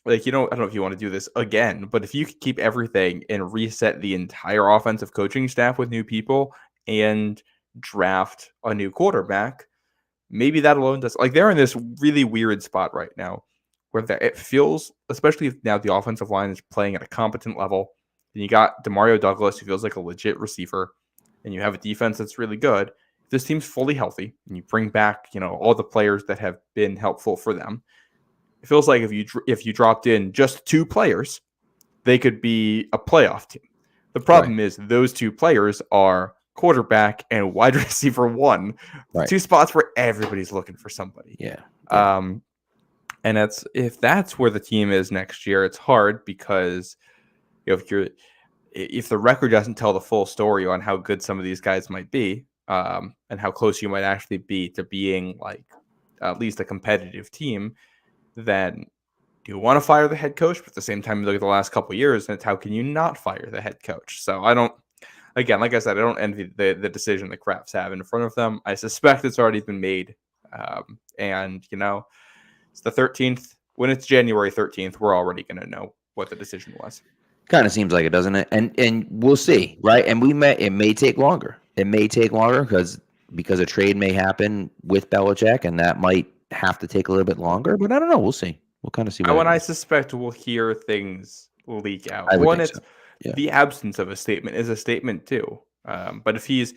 I don't know if you want to do this again, but if you could keep everything and reset the entire offensive coaching staff with new people and draft a new quarterback, maybe that alone does. They're in this really weird spot right now where it feels, especially now the offensive line is playing at a competent level, and you got Demario Douglas, who feels like a legit receiver, and you have a defense that's really good. If this team's fully healthy and you bring back, all the players that have been helpful for them, it feels like if you dropped in just 2 players, they could be a playoff team. The problem is those 2 players are quarterback and wide receiver 1, 2 spots where everybody's looking for somebody. Yeah. And if that's where the team is next year, it's hard because if the record doesn't tell the full story on how good some of these guys might be, and how close you might actually be to being at least a competitive team, then you want to fire the head coach, but at the same time, you look at the last couple of years, and it's how can you not fire the head coach? So I don't. Again, like I said, I don't envy the decision the Krafts have in front of them. I suspect it's already been made. And, it's the 13th. When it's January 13th, we're already going to know what the decision was. Kind of seems like it, doesn't it? And we'll see, right? And it may take longer. It may take longer because a trade may happen with Belichick, and that might have to take a little bit longer. But I don't know. We'll see. We'll kind of see. I suspect we'll hear things leak out. the absence of a statement is a statement too. But if he's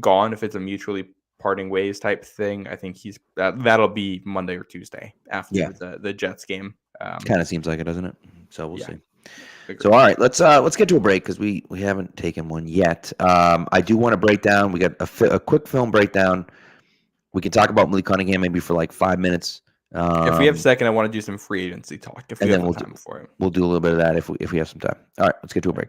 gone, if it's a mutually parting ways type thing, I think that'll be Monday or Tuesday after the Jets game. Kind of seems like it, doesn't it? So we'll see. Agreed. So all right, let's get to a break because we haven't taken one yet. I do want to break down. We got a quick film breakdown. We can talk about Malik Cunningham maybe for like 5 minutes. If we have a second, I want to do some free agency talk. If we have time for it, we'll do a little bit of that if we have some time. All right, let's get to a break.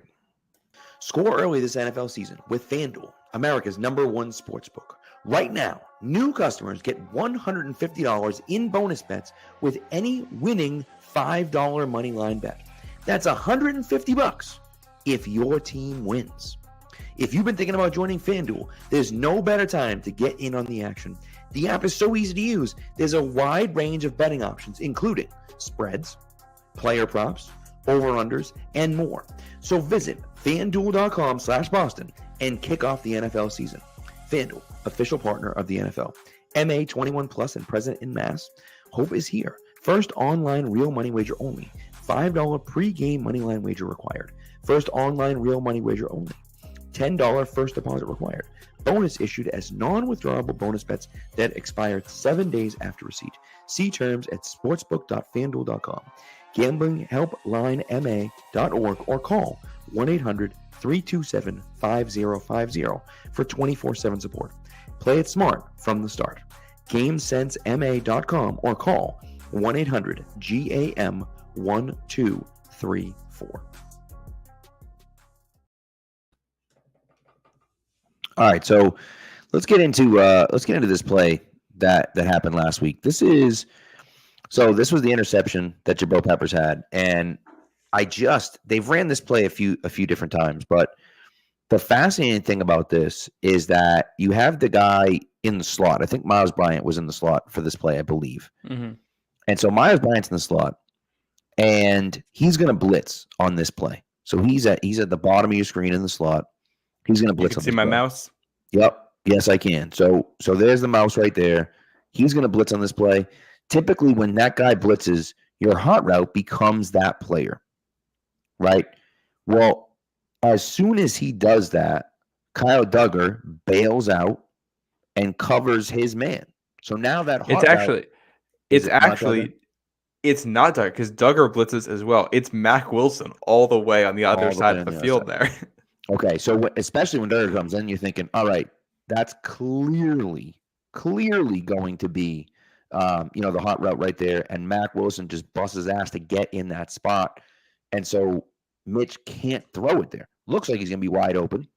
Score early this NFL season with FanDuel, America's #1 sportsbook. Right now, new customers get $150 in bonus bets with any winning $5 moneyline bet. That's $150 if your team wins. If you've been thinking about joining FanDuel, there's no better time to get in on the action. The app is so easy to use. There's a wide range of betting options, including spreads, player props, over-unders, and more. So visit FanDuel.com/Boston and kick off the NFL season. FanDuel, official partner of the NFL. MA 21 plus and present in Mass. Hope is here. First online real money wager only. $5 pre-game moneyline wager required. First online real money wager only. $10 first deposit required. Bonus issued as non-withdrawable bonus bets that expire 7 days after receipt. See terms at sportsbook.fanduel.com. GamblingHelpLineMA.org or call 1-800-327-5050 for 24/7 support. Play it smart from the start. GameSenseMA.com or call 1-800-GAM-1234. All right, so let's get into this play that happened last week. This was the interception that Jabril Peppers had, and they've ran this play a few different times, but the fascinating thing about this is that you have the guy in the slot. I think Miles Bryant was in the slot for this play, I believe. Mm-hmm. And so Miles Bryant's in the slot, and he's going to blitz on this play. So he's at the bottom of your screen in the slot. He's going to blitz. You can see my mouse? Yep. Yes, I can. So there's the mouse right there. He's going to blitz on this play. Typically, when that guy blitzes, your hot route becomes that player, right? Well, as soon as he does that, Kyle Duggar bails out and covers his man. So now that hot it's not Duggar because Duggar blitzes as well. It's Mac Wilson all the way on the other side of the field there. Okay, so especially when Duggar comes in, you're thinking, all right, that's clearly going to be, the hot route right there, and Mac Wilson just busts his ass to get in that spot, and so Mitch can't throw it there. Looks like he's going to be wide open.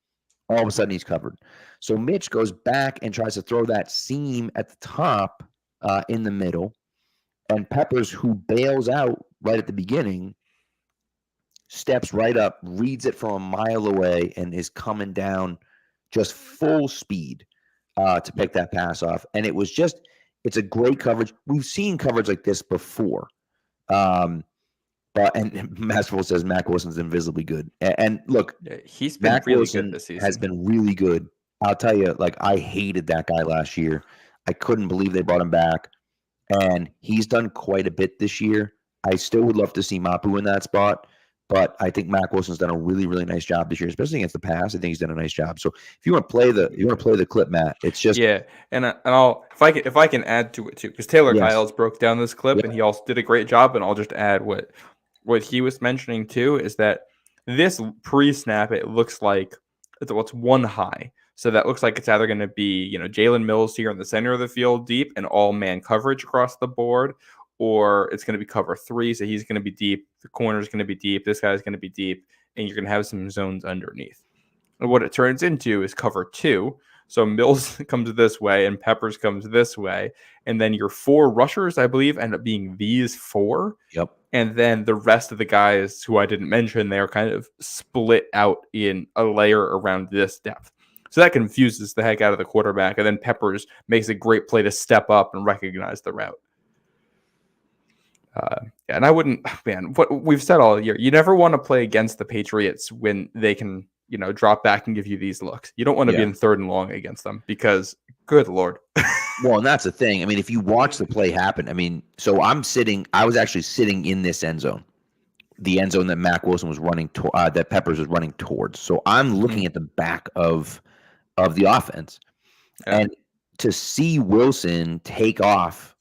All of a sudden, he's covered. So Mitch goes back and tries to throw that seam at the top in the middle, and Peppers, who bails out right at the beginning, steps right up, reads it from a mile away, and is coming down just full speed to pick that pass off. And it's a great coverage. We've seen coverage like this before. And Masterful says Mac Wilson's invisibly good. And look, he's been Mac really Wilson good this season. Has been really good. I'll tell you, I hated that guy last year. I couldn't believe they brought him back. And he's done quite a bit this year. I still would love to see Mapu in that spot. But I think Mac Wilson's done a really, really nice job this year, especially against the pass. I think he's done a nice job. So if you want to play the clip, Matt, it's just And I'll if I can add to it too, because Taylor Kyles broke down this clip and he also did a great job. And I'll just add what he was mentioning too is that this pre-snap it looks like it's one high, so that looks like it's either going to be Jalen Mills here in the center of the field deep and all man coverage across the board. Or it's going to be cover 3, so he's going to be deep. The corner is going to be deep. This guy's going to be deep, and you're going to have some zones underneath. And what it turns into is cover 2. So Mills comes this way, and Peppers comes this way, and then your 4 rushers, I believe, end up being these 4. Yep. And then the rest of the guys who I didn't mention, they're kind of split out in a layer around this depth. So that confuses the heck out of the quarterback, and then Peppers makes a great play to step up and recognize the route. And I wouldn't, what we've said all year, you never want to play against the Patriots when they can, drop back and give you these looks. You don't want to be in 3rd and long against them because, good Lord. Well, and that's the thing. I mean, if you watch the play happen, so I was actually sitting in this end zone the end zone that Mac Wilson was running that Peppers was running towards. So I'm looking at the back of the offense, and to see Wilson take off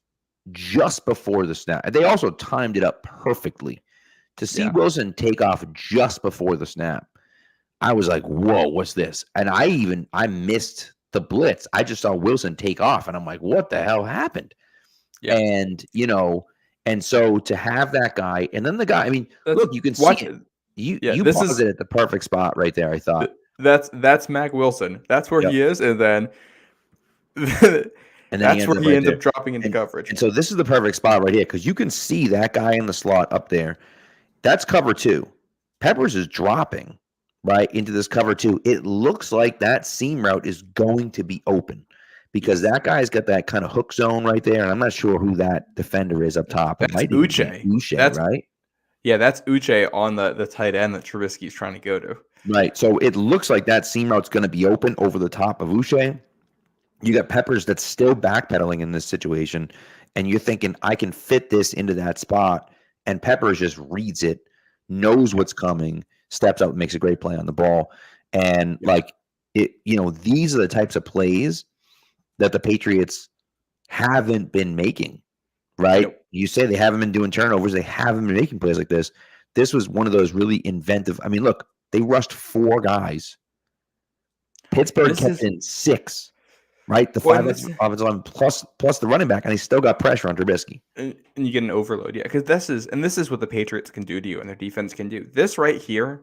just before the snap, they also timed it up perfectly. To see Wilson take off just before the snap, I was like, "Whoa, what's this?" And I missed the blitz. I just saw Wilson take off, and I'm like, "What the hell happened?" Yeah. And and so to have that guy, and then the guy, I mean, look, you can see it. You paused it at the perfect spot right there, I thought. That's Mac Wilson. That's where he is, and then that's where he ends up dropping into coverage. And so this is the perfect spot right here, because you can see that guy in the slot up there. That's cover 2. Peppers is dropping right into this cover 2. It looks like that seam route is going to be open, because that guy's got that kind of hook zone right there, and I'm not sure who that defender is up top. That's Uche, right? Yeah, that's Uche on the tight end that Trubisky's trying to go to. Right. So it looks like that seam route's going to be open over the top of Uche. You got Peppers that's still backpedaling in this situation, and you're thinking, I can fit this into that spot, and Peppers just reads it, knows what's coming, steps out, makes a great play on the ball. And these are the types of plays that the Patriots haven't been making, right? Yep. You say they haven't been doing turnovers. They haven't been making plays like this. This was one of those really inventive. I mean, look, they rushed 4 guys. Pittsburgh kept in 6, right? The 5 offensive line plus the running back, and they still got pressure on Trubisky. And you get an overload, because this is what the Patriots can do to you, and their defense can do. This right here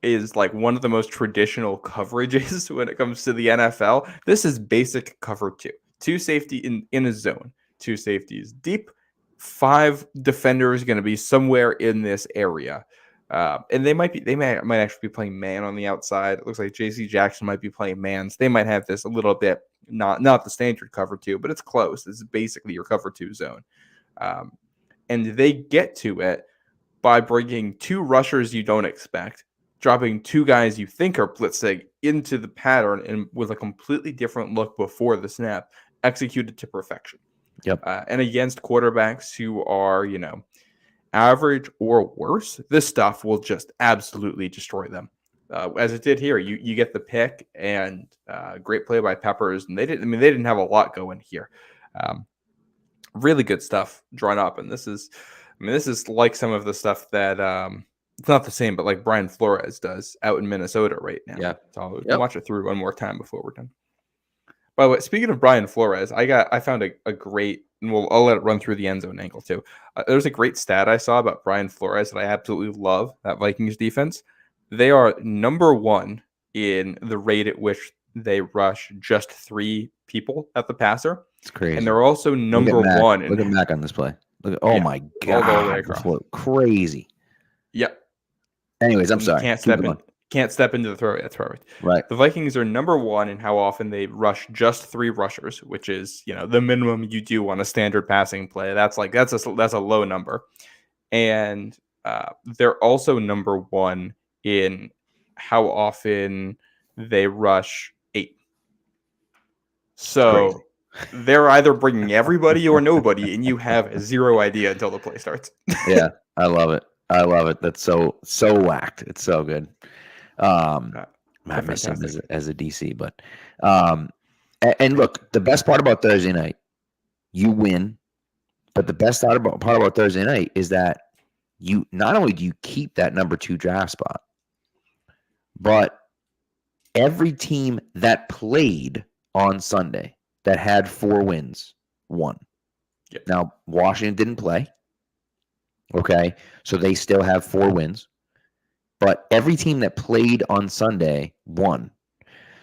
is like one of the most traditional coverages when it comes to the NFL. This is basic cover 2. 2 safety in a zone. 2 safeties deep. 5 defenders going to be somewhere in this area. And they might actually be playing man on the outside. It looks like J.C. Jackson might be playing man. So they might have this a little bit, not the standard cover 2, but it's close. This is basically your cover 2 zone. And they get to it by bringing 2 rushers you don't expect, dropping 2 guys you think are blitzing into the pattern, and with a completely different look before the snap, executed to perfection. Yep. And against quarterbacks who are, average or worse, this stuff will just absolutely destroy them. As it did here, you get the pick, and great play by Peppers, and they didn't have a lot going here. Really good stuff drawn up, and this is like some of the stuff that it's not the same, but like Brian Flores does out in Minnesota right now. Yeah. So we'll watch it through one more time before we're done. By the way, speaking of Brian Flores, I found a great, and I'll let it run through the end zone angle too. There's a great stat I saw about Brian Flores that I absolutely love. That Vikings defense, they are number 1 in the rate at which they rush just 3 people at the passer. It's crazy. And they're also number 1. Look at Mac on this play. My God, all the way across. Crazy. Yep. Anyways, I'm sorry. Can't step into the throw. That's perfect. Right. The Vikings are number 1 in how often they rush just 3 rushers, which is the minimum you do on a standard passing play. That's a low number, and they're also number 1 in how often they rush 8. So they're either bringing everybody or nobody, and you have 0 idea until the play starts. Yeah, I love it. That's so whacked. It's so good. I miss him as a DC, but and look, the best part about Thursday night, you win, but the best part about Thursday night is that you not only do you keep that number 2 draft spot, but every team that played on Sunday that had 4 wins won. Yep. Now Washington didn't play. Okay, so they still have 4 wins. But every team that played on Sunday won.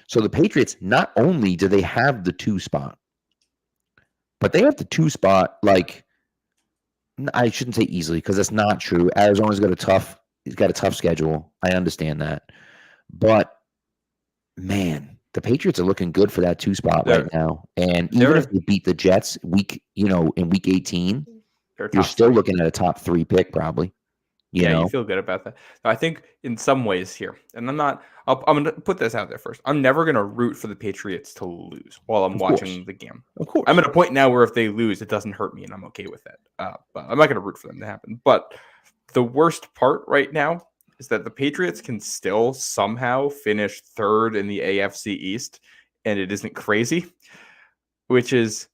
So the Patriots, not only do they have the 2 spot, but they have the 2 spot, like, I shouldn't say easily, because that's not true. Arizona's got a tough schedule. I understand that. But man, the Patriots are looking good for that 2 spot right now. And even if they beat the Jets in week 18, you're still looking at a top 3 pick probably. You feel good about that. I think in some ways here, and I'm going to put this out there first. I'm never going to root for the Patriots to lose while I'm watching the game. Of course. I'm at a point now where if they lose, it doesn't hurt me, and I'm okay with it. But I'm not going to root for them to happen. But the worst part right now is that the Patriots can still somehow finish third in the AFC East, and it isn't crazy, which is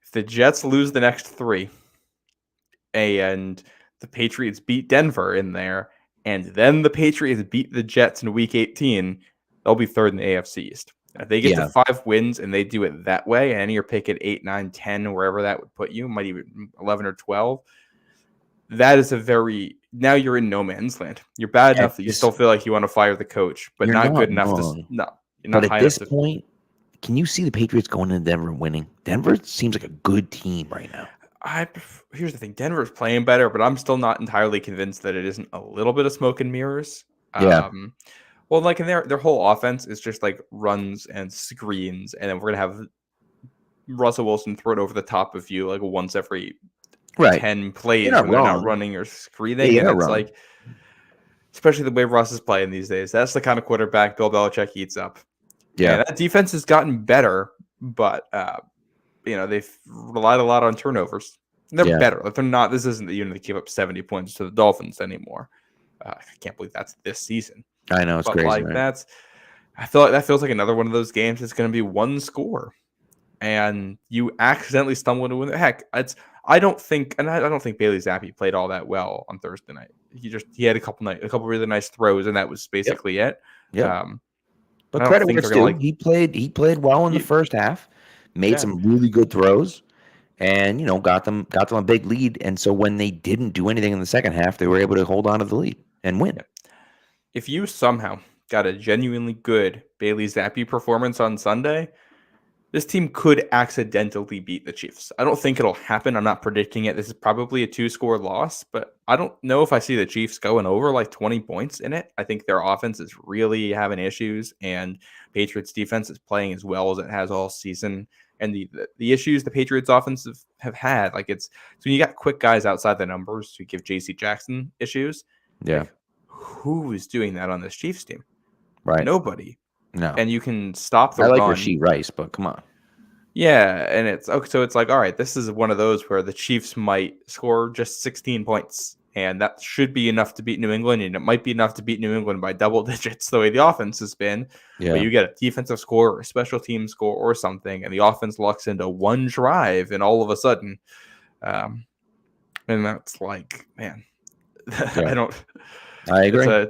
if the Jets lose the next 3 and the Patriots beat Denver in there, and then the Patriots beat the Jets in Week 18, they'll be third in the AFC East. If they get to 5 wins and they do it that way, and you're picking 8, 9, 10, wherever that would put you, might even 11 or 12, that is now you're in no man's land. You're bad enough that you still feel like you want to fire the coach, but not good enough to – no. But at this point, can you see the Patriots going into Denver and winning? Denver seems like a good team right now. Here's the thing. Denver's playing better, but I'm still not entirely convinced that it isn't a little bit of smoke and mirrors. Yeah. Well, like in their whole offense is just like runs and screens, and then we're gonna have Russell Wilson throw it over the top of you like once every 10 plays when they're not running or screening. Yeah, and it's like, especially the way Russ is playing these days, that's the kind of quarterback Bill Belichick eats up. Yeah, that defense has gotten better, but they've relied a lot on turnovers. They're better. Like they're not. This isn't the unit that give up 70 points to the Dolphins anymore. I can't believe that's this season. I know it's crazy. Like I feel like that feels like another one of those games. It's going to be one score, and you accidentally stumble into win. Heck, I don't think Bailey Zappi played all that well on Thursday night. He had a couple really nice throws, and that was basically it. Yeah. But credit where it's due. He played well in the first half, made some really good throws, and got them a big lead. And so when they didn't do anything in the second half, they were able to hold on to the lead and win. If you somehow got a genuinely good Bailey Zappi performance on Sunday, this team could accidentally beat the Chiefs. I don't think it'll happen. I'm not predicting it. This is probably a 2-score loss, but I don't know if I see the Chiefs going over like 20 points in it. I think their offense is really having issues, and Patriots defense is playing as well as it has all season. And the issues the Patriots offense have had, like so when you got quick guys outside the numbers who give J.C. Jackson issues. Yeah. Like, who is doing that on this Chiefs team? Right. Nobody. No. And you can stop the run. I like Rashee Rice, but come on. Yeah, and it's okay. So it's like, all right, this is one of those where the Chiefs might score just 16 points, and that should be enough to beat New England, and it might be enough to beat New England by double digits the way the offense has been. Yeah. But you get a defensive score or a special team score or something, and the offense lucks into one drive, and all of a sudden, and that's like, man, I agree.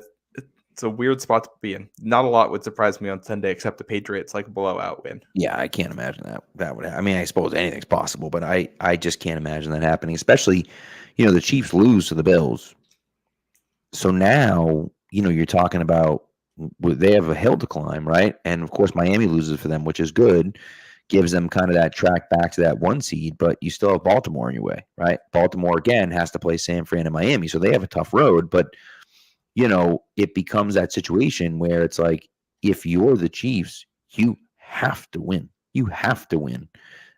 It's a weird spot to be in. Not a lot would surprise me on Sunday except the Patriots like blowout win. Yeah, I can't imagine that would happen. I mean, I suppose anything's possible, but I just can't imagine that happening, especially, the Chiefs lose to the Bills. So now, you're talking about they have a hill to climb, right? And of course, Miami loses for them, which is good. Gives them kind of that track back to that 1 seed, but you still have Baltimore in your way, right? Baltimore, again, has to play San Fran and Miami, so they have a tough road, but it becomes that situation where it's like, if you're the Chiefs, you have to win. You have to win.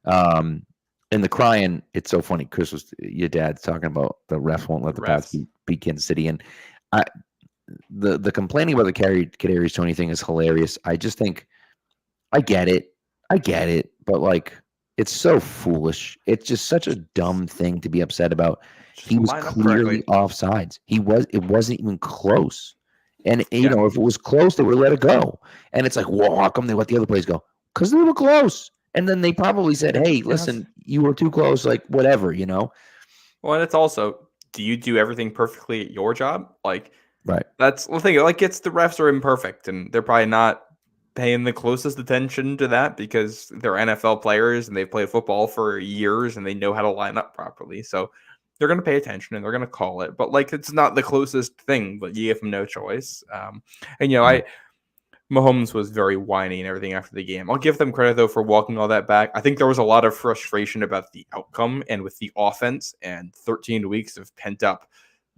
And the crying, it's so funny. Your dad's talking about the refs won't let the Pats beat Kansas City. And the complaining about the Kadarius Toney thing is hilarious. I just think, I get it. But like, it's so foolish. It's just such a dumb thing to be upset about. He was clearly offsides. It wasn't even close. And, if it was close, they would have let it go. And it's like, well, how come they let the other plays go? Because they were close. And then they probably said, hey, listen, you were too close, like whatever, Well, and it's also, do you do everything perfectly at your job? Like, right. That's the thing. Like, the refs are imperfect, and they're probably not paying the closest attention to that because they're NFL players and they've played football for years and they know how to line up properly. So they're going to pay attention and they're going to call it, but like, it's not the closest thing, but you give them no choice. Mahomes was very whiny and everything after the game. I'll give them credit though for walking all that back. I think there was a lot of frustration about the outcome and with the offense, and 13 weeks of pent up.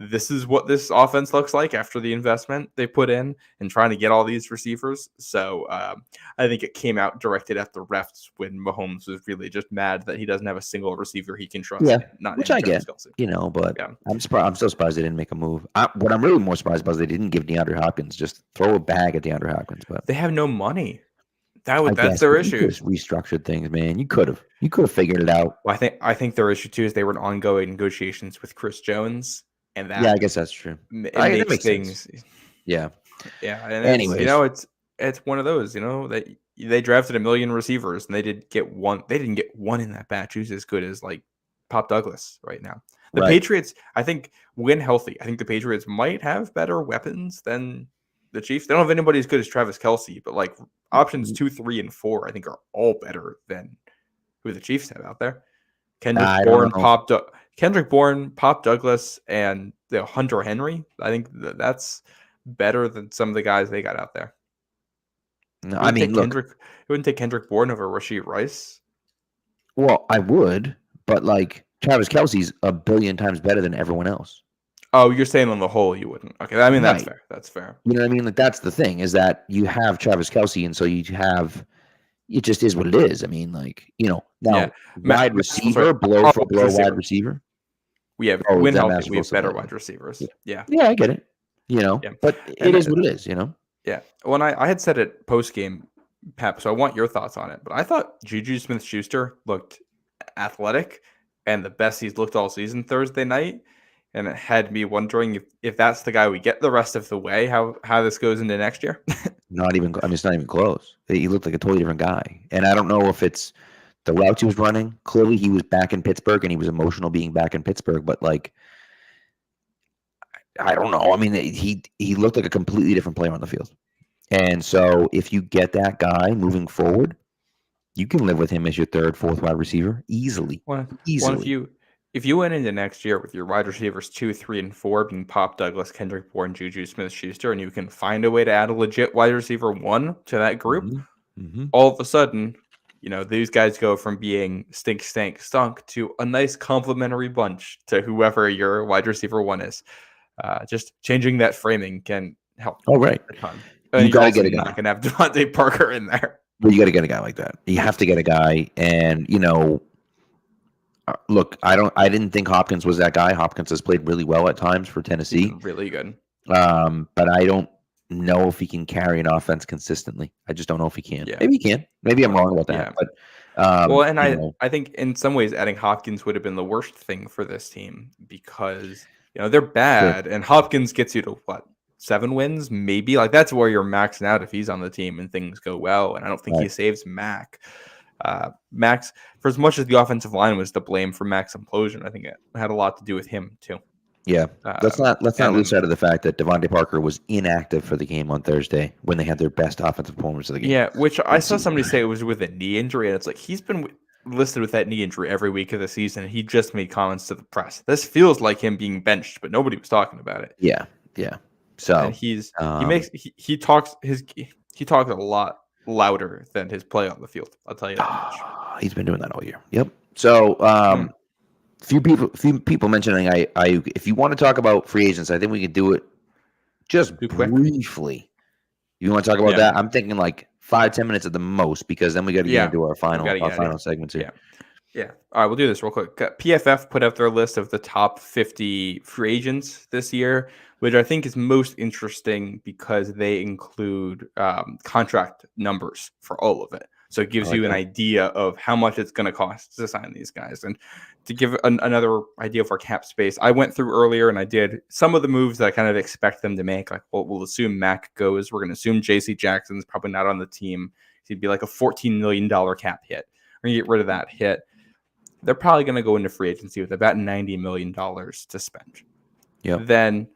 This is what this offense looks like after the investment they put in and trying to get all these receivers. So I think it came out directed at the refs when Mahomes was really just mad that he doesn't have a single receiver he can trust. Yeah, which I get, but I'm surprised. I'm so surprised they didn't make a move. What I'm really more surprised about is they didn't give DeAndre Hopkins, just throw a bag at DeAndre Hopkins. But they have no money. That's their issue. Restructured things, man. You could have figured it out. Well, I think their issue too is they were in ongoing negotiations with Chris Jones. and that I guess that's true. It makes things sense. Yeah. And anyways, it's one of those, that they drafted 1 million receivers and they didn't get one in that batch who's as good as like Pop Douglas right now. The Patriots, I think, when healthy, I think the Patriots might have better weapons than the Chiefs. They don't have anybody as good as Travis Kelce, but like options 2, 3, and 4, I think are all better than who the Chiefs have out there. Kendrick Bourne, Pop Douglas, and Hunter Henry. I think that's better than some of the guys they got out there. No, I mean, look, it wouldn't take Kendrick Bourne over Rashee Rice. Well, I would, but like Travis Kelce's a billion times better than everyone else. Oh, you're saying on the whole you wouldn't. Okay, I mean that's fair. That's fair. You know what I mean? Like that's the thing is that you have Travis Kelce, and so you have. It just is what it is. I mean, like wide receiver, blow for blow, wide receiver. We have we have better wide receivers. Yeah, I get it. But it is what it is. Yeah. When I had said it post game, Pep, so I want your thoughts on it. But I thought Juju Smith-Schuster looked athletic and the best he's looked all season Thursday night. And it had me wondering if that's the guy we get the rest of the way, how this goes into next year. It's not even close. He looked like a totally different guy. And I don't know if it's the routes he was running. Clearly he was back in Pittsburgh and he was emotional being back in Pittsburgh. But like, I don't know. I mean, he looked like a completely different player on the field. And so if you get that guy moving forward, you can live with him as your third, fourth wide receiver easily. Easily. If you went into next year with your wide receivers 2, 3, and 4 being Pop Douglas, Kendrick Bourne, Juju Smith-Schuster, and you can find a way to add a legit wide receiver 1 to that group, all of a sudden, these guys go from being stink, stank, stunk to a nice complimentary bunch to whoever your wide receiver 1 is. Just changing that framing can help. Oh, right. A ton. You got to get a guy. Not going to have Devontae Parker in there. Well, you got to get a guy like that. You have to get a guy, and look, I didn't think Hopkins was that guy. Hopkins has played really well at times for Tennessee. Really good. But I don't know if he can carry an offense consistently. I just don't know if he can. Yeah. Maybe he can. Maybe I'm wrong about that. Yeah. But I think in some ways adding Hopkins would have been the worst thing for this team because they're bad, and Hopkins gets you to 7 wins, maybe. Like that's where you're maxing out if he's on the team and things go well. And I don't think he saves Mac. Max, for as much as the offensive line was to blame for Mac's implosion, I think it had a lot to do with him too. Yeah, let's not lose sight of the fact that Devontae Parker was inactive for the game on Thursday when they had their best offensive performance of the game. Yeah, which I saw somebody say it was with a knee injury, and it's like he's been listed with that knee injury every week of the season. And he just made comments to the press. This feels like him being benched, but nobody was talking about it. Yeah. So and he talks a lot louder than his play on the field. I'll tell you that much. He's been doing that all year. Yep. So few people mentioning I if you want to talk about free agents, I think we could do it just briefly. You want to talk about that? I'm thinking like 5-10 minutes at the most, because then we got to get into our final segment too. Yeah. All right, we'll do this real quick. PFF put out their list of the top 50 free agents this year, which I think is most interesting because they include contract numbers for all of it. So it gives you an idea of how much it's going to cost to sign these guys. And to give another idea of our cap space, I went through earlier and I did some of the moves that I kind of expect them to make. Like, we'll assume Mac goes. We're going to assume JC Jackson's probably not on the team. He'd be like a $14 million cap hit. We're going to get rid of that hit. They're probably going to go into free agency with about $90 million to spend. Yep. Then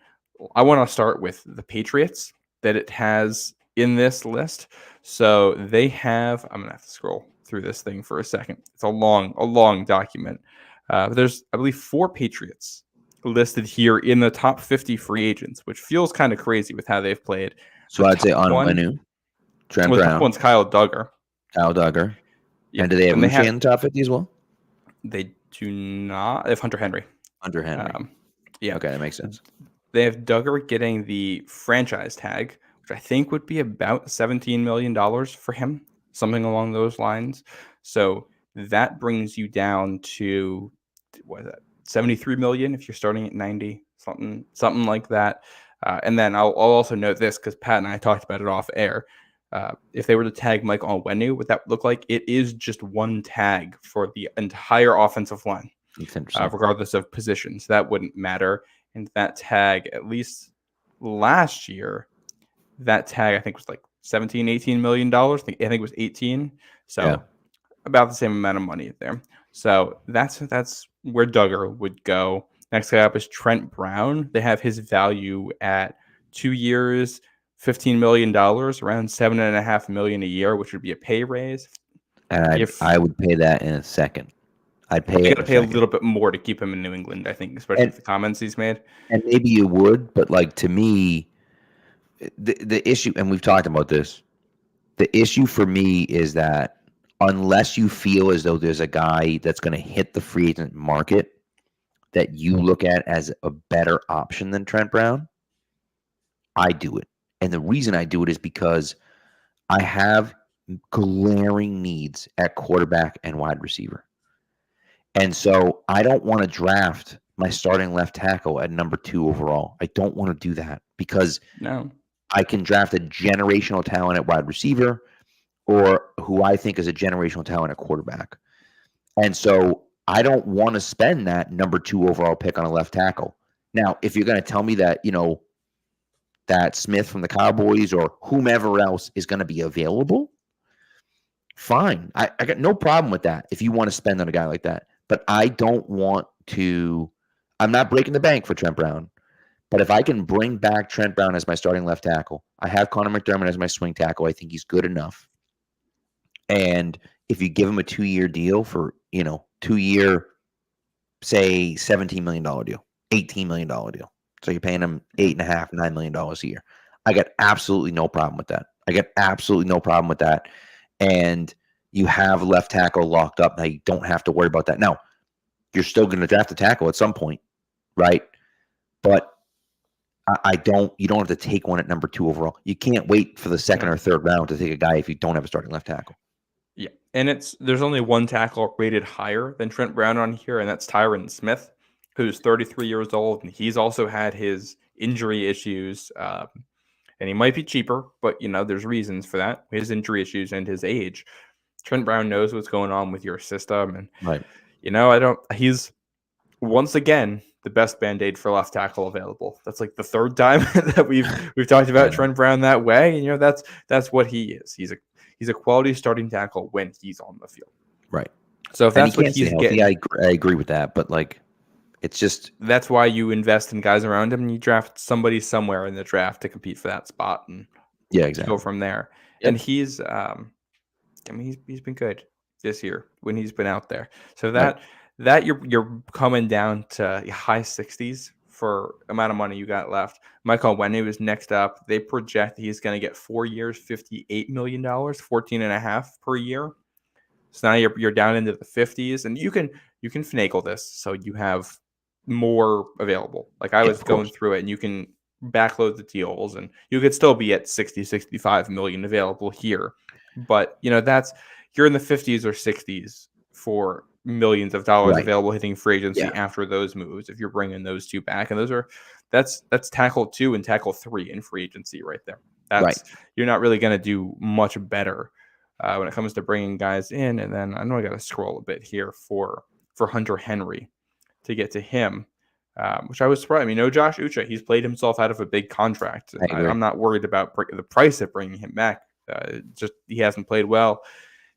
I want to start with the Patriots that it has in this list. So they have, I'm going to have to scroll through this thing for a second. It's a long document. There's, I believe, 4 Patriots listed here in the top 50 free agents, which feels kind of crazy with how they've played. So I'd say Onwenu, Trent Brown. The top one's Kyle Duggar. Yeah. And do they have Uche in the top 50 as well? They do not. They have Hunter Henry. Yeah. Okay, that makes sense. They have Duggar getting the franchise tag, which I think would be about $17 million for him, something along those lines. So that brings you down to, what is that, $73 million if you're starting at 90, something like that. And then I'll also note this, because Pat and I talked about it off air. If they were to tag Mike Onwenu, what that would look like? It is just one tag for the entire offensive line, That's interesting. regardless of positions. That wouldn't matter. And that tag, at least last year, that tag I think was like $17-18 million. I think it was 18. So about the same amount of money there. So that's where Duggar would go. Next guy up is Trent Brown. They have his value at 2 years, $15 million, around $7.5 million a year, which would be a pay raise. And I would pay that in a second. I'd pay it. You got to pay a little bit more to keep him in New England, I think, especially with the comments he's made. And maybe you would, but like to me, the issue, and we've talked about this, the issue for me is that unless you feel as though there's a guy that's going to hit the free agent market that you look at as a better option than Trent Brown, I do it. And the reason I do it is because I have glaring needs at quarterback and wide receiver. And so I don't want to draft my starting left tackle at number 2 overall. I don't want to do that because I can draft a generational talent at wide receiver or who I think is a generational talent at quarterback. And so I don't want to spend that number 2 overall pick on a left tackle. Now, if you're going to tell me that, that Smith from the Cowboys or whomever else is going to be available, fine. I got no problem with that if you want to spend on a guy like that. But I don't want to – I'm not breaking the bank for Trent Brown. But if I can bring back Trent Brown as my starting left tackle, I have Connor McDermott as my swing tackle. I think he's good enough. And if you give him a 2-year deal for, 2-year, say, $17 million deal, $18 million deal. So you're paying him $8.5, $9 million a year. I got absolutely no problem with that. And you have left tackle locked up. Now you don't have to worry about that. Now, you're still going to draft a tackle at some point, right? But you don't have to take one at number 2 overall. You can't wait for the second or third round to take a guy if you don't have a starting left tackle. Yeah. And there's only one tackle rated higher than Trent Brown on here, and that's Tyron Smith, who's 33 years old, and he's also had his injury issues. And he might be cheaper, but there's reasons for that. His injury issues and his age. Trent Brown knows what's going on with your system, and right. He's once again the best Band-Aid for left tackle available. That's like the third time that we've talked about Trent Brown that way. And that's what he is. He's a quality starting tackle when he's on the field. Right. So if that's what he's getting, I agree with that. But it's just that's why you invest in guys around him and you draft somebody somewhere in the draft to compete for that spot and go from there. Yep. And he's he's been good this year when he's been out there. So that you're coming down to high 60s for amount of money you got left. Michael Onwenu is next up. They project he's going to get 4 years, $58 million, 14.5 per year. So now you're down into the 50s, and you can finagle this so you have more available. Like I was going through it, and you can backload the deals, and you could still be at 65 million available here. But you're in the 50s or 60s for millions of dollars available hitting free agency after those moves. If you're bringing those 2 back, and that's tackle 2 and tackle 3 in free agency right there. You're not really going to do much better when it comes to bringing guys in. And then I know I got to scroll a bit here for Hunter Henry to get to him, which I was surprised. I mean, no Josh Uche. He's played himself out of a big contract. I'm not worried about the price of bringing him back. Just he hasn't played well.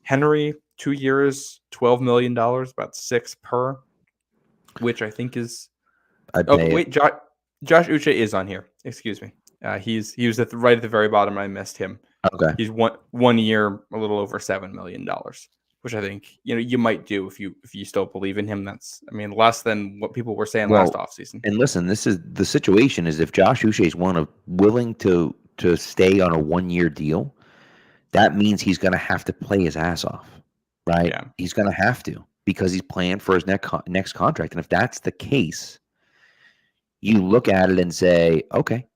Henry, 2 years, $12 million, about 6 per, which I think is. Josh Uche is on here. Excuse me. He was right at the very bottom. I missed him. Okay. He's 1 year, a little over $7 million, which I think you might do if you still believe in him. That's less than what people were saying last offseason. And listen, this is the situation: is if Josh Uche is willing to stay on a 1-year deal, that means he's going to have to play his ass off, right? Yeah. He's going to have to because he's playing for his next contract. And if that's the case, you look at it and say, okay,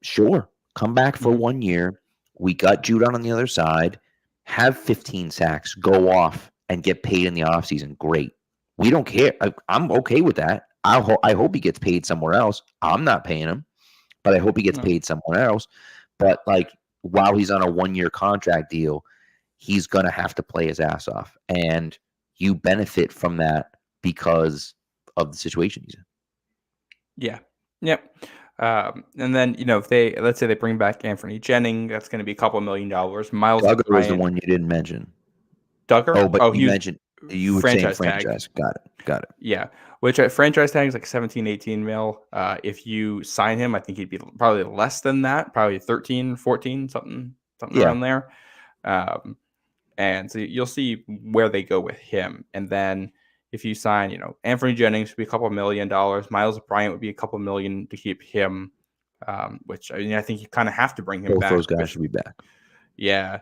sure, come back for 1 year. We got Judon on the other side. Have 15 sacks, go off, and get paid in the offseason. Great. We don't care. I'm okay with that. I hope he gets paid somewhere else. I'm not paying him, but I hope he gets paid somewhere else. But while he's on a 1-year contract deal, he's going to have to play his ass off. And you benefit from that because of the situation he's in. Yeah. Yep. And then, if let's say they bring back Anthony Jennings, that's going to be a couple $1 million. Miles Duggar was the Bryant. one you didn't mention. Duggar? Oh, but He you was mentioned you were saying franchise tag. franchise. Got it. Yeah. Which franchise tag is like 17, 18 mil. If you sign him, I think he'd be probably less than that, probably 13, 14, something around there. And so you'll see where they go with him. And then if you sign, Anthony Jennings would be a couple $1 million. Miles Bryant would be a couple million to keep him, which I think you kind of have to bring him back. Both those guys should be back. Yeah.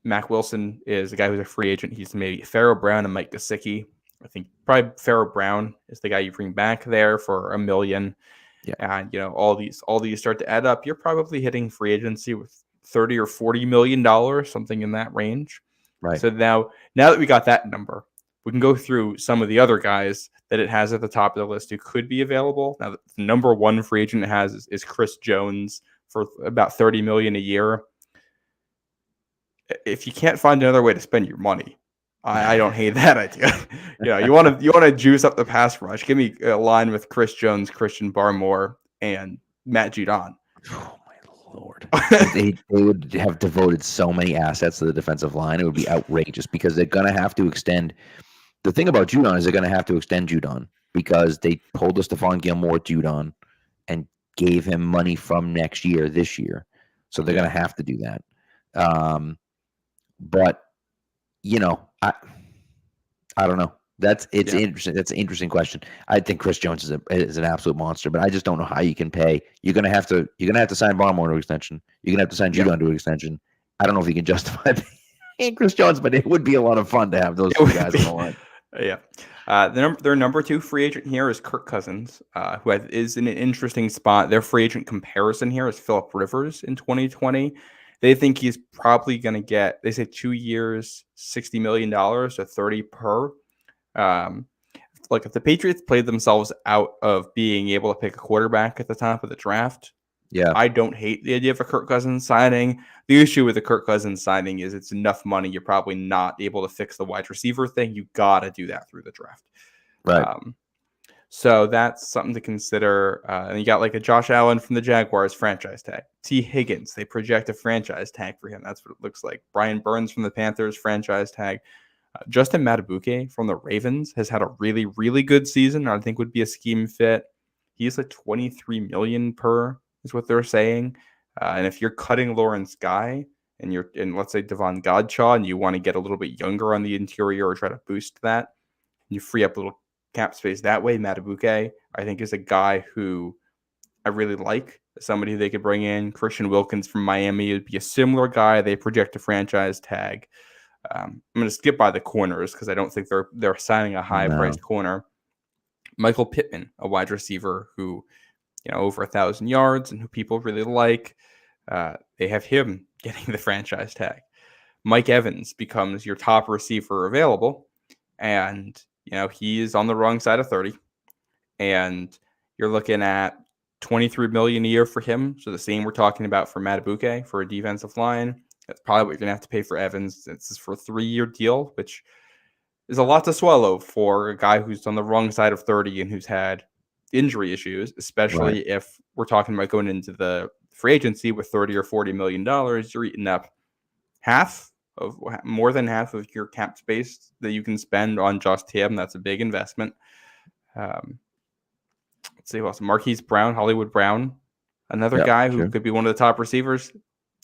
Mac Wilson is a guy who's a free agent. He's maybe Pharaoh Brown and Mike Gesicki. I think probably Pharaoh Brown is the guy you bring back there for $1 million. Yeah. And all these start to add up. You're probably hitting free agency with $30 or $40 million, something in that range. Right. So now that we got that number, we can go through some of the other guys that it has at the top of the list who could be available. Now, the number one free agent it has is Chris Jones for about $30 million a year. If you can't find another way to spend your money, I don't hate that idea. You want to juice up the pass rush. Give me a line with Chris Jones, Christian Barmore, and Matt Judon. Oh my Lord! they would have devoted so many assets to the defensive line. It would be outrageous because they're gonna have to extend. The thing about Judon is they're gonna have to extend Judon because they pulled the Stephon Gilmore Judon and gave him money from this year. So they're gonna have to do that. But I don't know. Interesting. That's an interesting question. I think Chris Jones is an absolute monster, but I just don't know how you can pay. You're gonna have to sign Barmore to an extension. You're gonna have to sign Judon to an extension. I don't know if you can justify paying Chris Jones, but it would be a lot of fun to have those two guys on the line. Yeah. Their number 2 free agent here is Kirk Cousins, who is in an interesting spot. Their free agent comparison here is Phillip Rivers in 2020. They think he's probably going to get, they say 2 years, $60 million, so 30 per. Like if the Patriots played themselves out of being able to pick a quarterback at the top of the draft, I don't hate the idea of a Kirk Cousins signing. The issue with the Kirk Cousins signing is it's enough money. You're probably not able to fix the wide receiver thing. You got to do that through the draft. Right. So that's something to consider. And you got like a Josh Allen from the Jaguars franchise tag. T. Higgins, they project a franchise tag for him. That's what it looks like. Brian Burns from the Panthers franchise tag. Justin Madubuike from the Ravens has had a really, really good season. I think would be a scheme fit. He's like $23 million per is what they're saying. And if you're cutting Lawrence Guy and you're in, let's say, Devon Godchaux, and you want to get a little bit younger on the interior or try to boost that, you free up a little cap space that way. Madubuike, I think, is a guy who I really like. Somebody they could bring in. Christian Wilkins from Miami would be a similar guy. They project a franchise tag. I'm going to skip by the corners because I don't think they're signing a high-priced corner. Michael Pittman, a wide receiver who, over 1,000 yards and who people really like. They have him getting the franchise tag. Mike Evans becomes your top receiver available, and he is on the wrong side of 30, and you're looking at $23 million a year for him. So the same we're talking about for Madubuike for a defensive line. That's probably what you're gonna have to pay for Evans. It's for a 3-year deal, which is a lot to swallow for a guy who's on the wrong side of 30 and who's had injury issues, especially if we're talking about going into the free agency with $30 or $40 million. You're eating up more than half of your cap space that you can spend on just him. That's a big investment. Let's see who else. Marquise Brown, Hollywood Brown, another guy who could be one of the top receivers.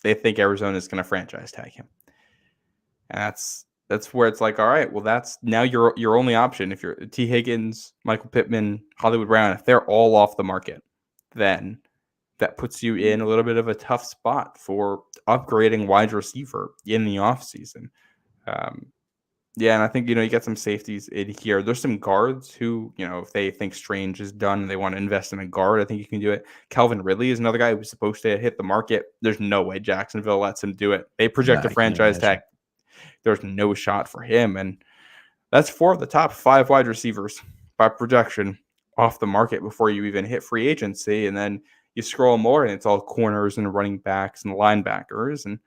They think Arizona is going to franchise tag him. And that's where it's like, all right, well, that's now your only option. If you're T. Higgins, Michael Pittman, Hollywood Brown, if they're all off the market, then that puts you in a little bit of a tough spot for upgrading wide receiver in the offseason. And I think, you get some safeties in here. There's some guards who, if they think Strange is done and they want to invest in a guard, I think you can do it. Calvin Ridley is another guy who's supposed to hit the market. There's no way Jacksonville lets him do it. They project a franchise tag. There's no shot for him. And that's 4 of the top 5 wide receivers by projection off the market before you even hit free agency. And then you scroll more and it's all corners and running backs and linebackers. And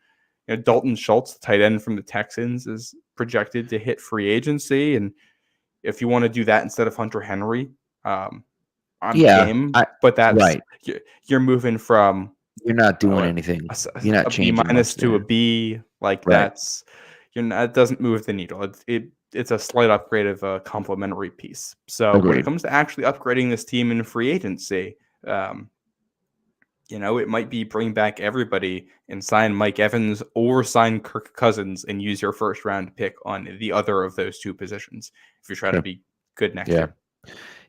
Dalton Schultz, the tight end from the Texans, is projected to hit free agency. And if you want to do that instead of Hunter Henry, I'm game, but that's right. You're moving from. You're not doing anything. You're not changing B- to a B. Like that's you're not. It doesn't move the needle. It's a slight upgrade of a complementary piece. So when it comes to actually upgrading this team in free agency, it might be bring back everybody and sign Mike Evans or sign Kirk Cousins and use your first round pick on the other of those two positions if you're trying to be good next year.